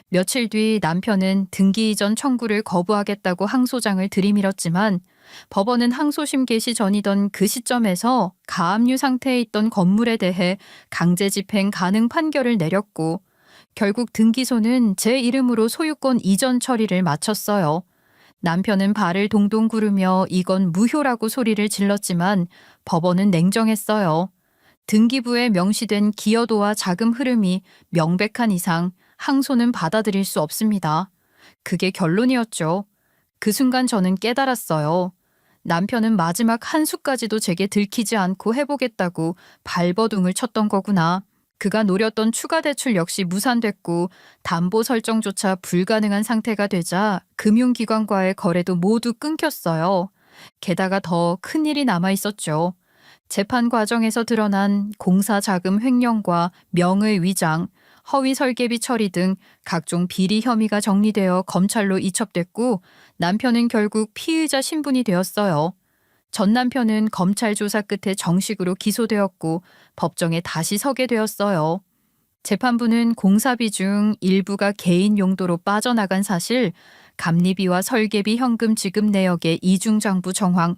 며칠 뒤 남편은 등기 이전 청구를 거부하겠다고 항소장을 들이밀었지만 법원은 항소심 개시 전이던 그 시점에서 가압류 상태에 있던 건물에 대해 강제 집행 가능 판결을 내렸고 결국 등기소는 제 이름으로 소유권 이전 처리를 마쳤어요. 남편은 발을 동동 구르며 이건 무효라고 소리를 질렀지만 법원은 냉정했어요. 등기부에 명시된 기여도와 자금 흐름이 명백한 이상 항소는 받아들일 수 없습니다. 그게 결론이었죠. 그 순간 저는 깨달았어요. 남편은 마지막 한 수까지도 제게 들키지 않고 해보겠다고 발버둥을 쳤던 거구나. 그가 노렸던 추가 대출 역시 무산됐고 담보 설정조차 불가능한 상태가 되자 금융기관과의 거래도 모두 끊겼어요. 게다가 더 큰일이 남아 있었죠. 재판 과정에서 드러난 공사 자금 횡령과 명의 위장, 허위 설계비 처리 등 각종 비리 혐의가 정리되어 검찰로 이첩됐고 남편은 결국 피의자 신분이 되었어요. 전 남편은 검찰 조사 끝에 정식으로 기소되었고 법정에 다시 서게 되었어요. 재판부는 공사비 중 일부가 개인 용도로 빠져나간 사실, 감리비와 설계비 현금 지급 내역의 이중장부 정황,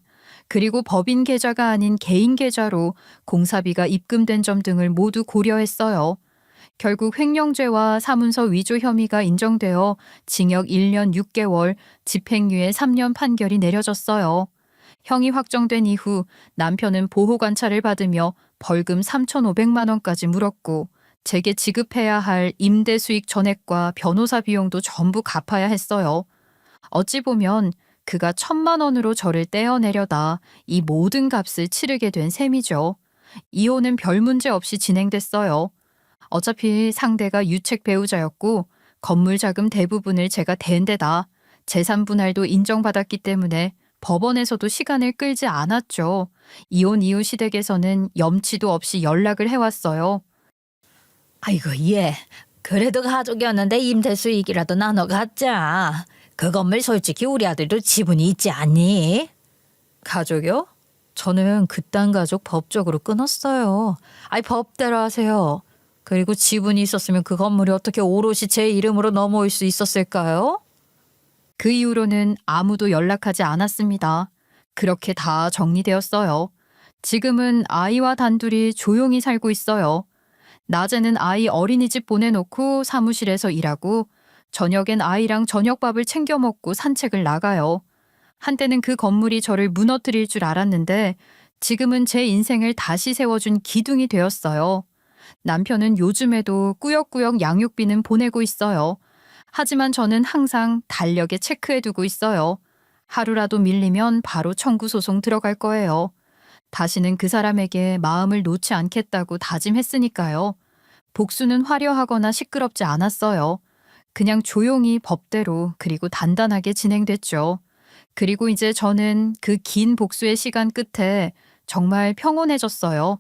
그리고 법인 계좌가 아닌 개인 계좌로 공사비가 입금된 점 등을 모두 고려했어요. 결국 횡령죄와 사문서 위조 혐의가 인정되어 징역 1년 6개월, 집행유예 3년 판결이 내려졌어요. 형이 확정된 이후 남편은 보호관찰을 받으며 벌금 3,500만 원까지 물었고 제게 지급해야 할 임대 수익 전액과 변호사 비용도 전부 갚아야 했어요. 어찌 보면 그가 1,000만 원으로 저를 떼어내려다 이 모든 값을 치르게 된 셈이죠. 이혼은 별 문제 없이 진행됐어요. 어차피 상대가 유책 배우자였고 건물 자금 대부분을 제가 댄 데다 재산 분할도 인정받았기 때문에 법원에서도 시간을 끌지 않았죠. 이혼 이후 시댁에서는 염치도 없이 연락을 해왔어요. 아이고 얘 그래도 가족이었는데 임대 수익이라도 나눠 갖자. 그 건물 솔직히 우리 아들도 지분이 있지 않니? 가족이요? 저는 그딴 가족 법적으로 끊었어요. 아이 법대로 하세요. 그리고 지분이 있었으면 그 건물이 어떻게 오롯이 제 이름으로 넘어올 수 있었을까요? 그 이후로는 아무도 연락하지 않았습니다. 그렇게 다 정리되었어요. 지금은 아이와 단둘이 조용히 살고 있어요. 낮에는 아이 어린이집 보내놓고 사무실에서 일하고 저녁엔 아이랑 저녁밥을 챙겨 먹고 산책을 나가요. 한때는 그 건물이 저를 무너뜨릴 줄 알았는데 지금은 제 인생을 다시 세워준 기둥이 되었어요. 남편은 요즘에도 꾸역꾸역 양육비는 보내고 있어요. 하지만 저는 항상 달력에 체크해두고 있어요. 하루라도 밀리면 바로 청구 소송 들어갈 거예요. 다시는 그 사람에게 마음을 놓지 않겠다고 다짐했으니까요. 복수는 화려하거나 시끄럽지 않았어요. 그냥 조용히 법대로 그리고 단단하게 진행됐죠. 그리고 이제 저는 그 긴 복수의 시간 끝에 정말 평온해졌어요.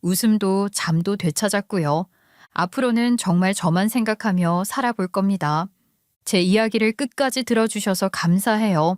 웃음도 잠도 되찾았고요. 앞으로는 정말 저만 생각하며 살아볼 겁니다. 제 이야기를 끝까지 들어주셔서 감사해요.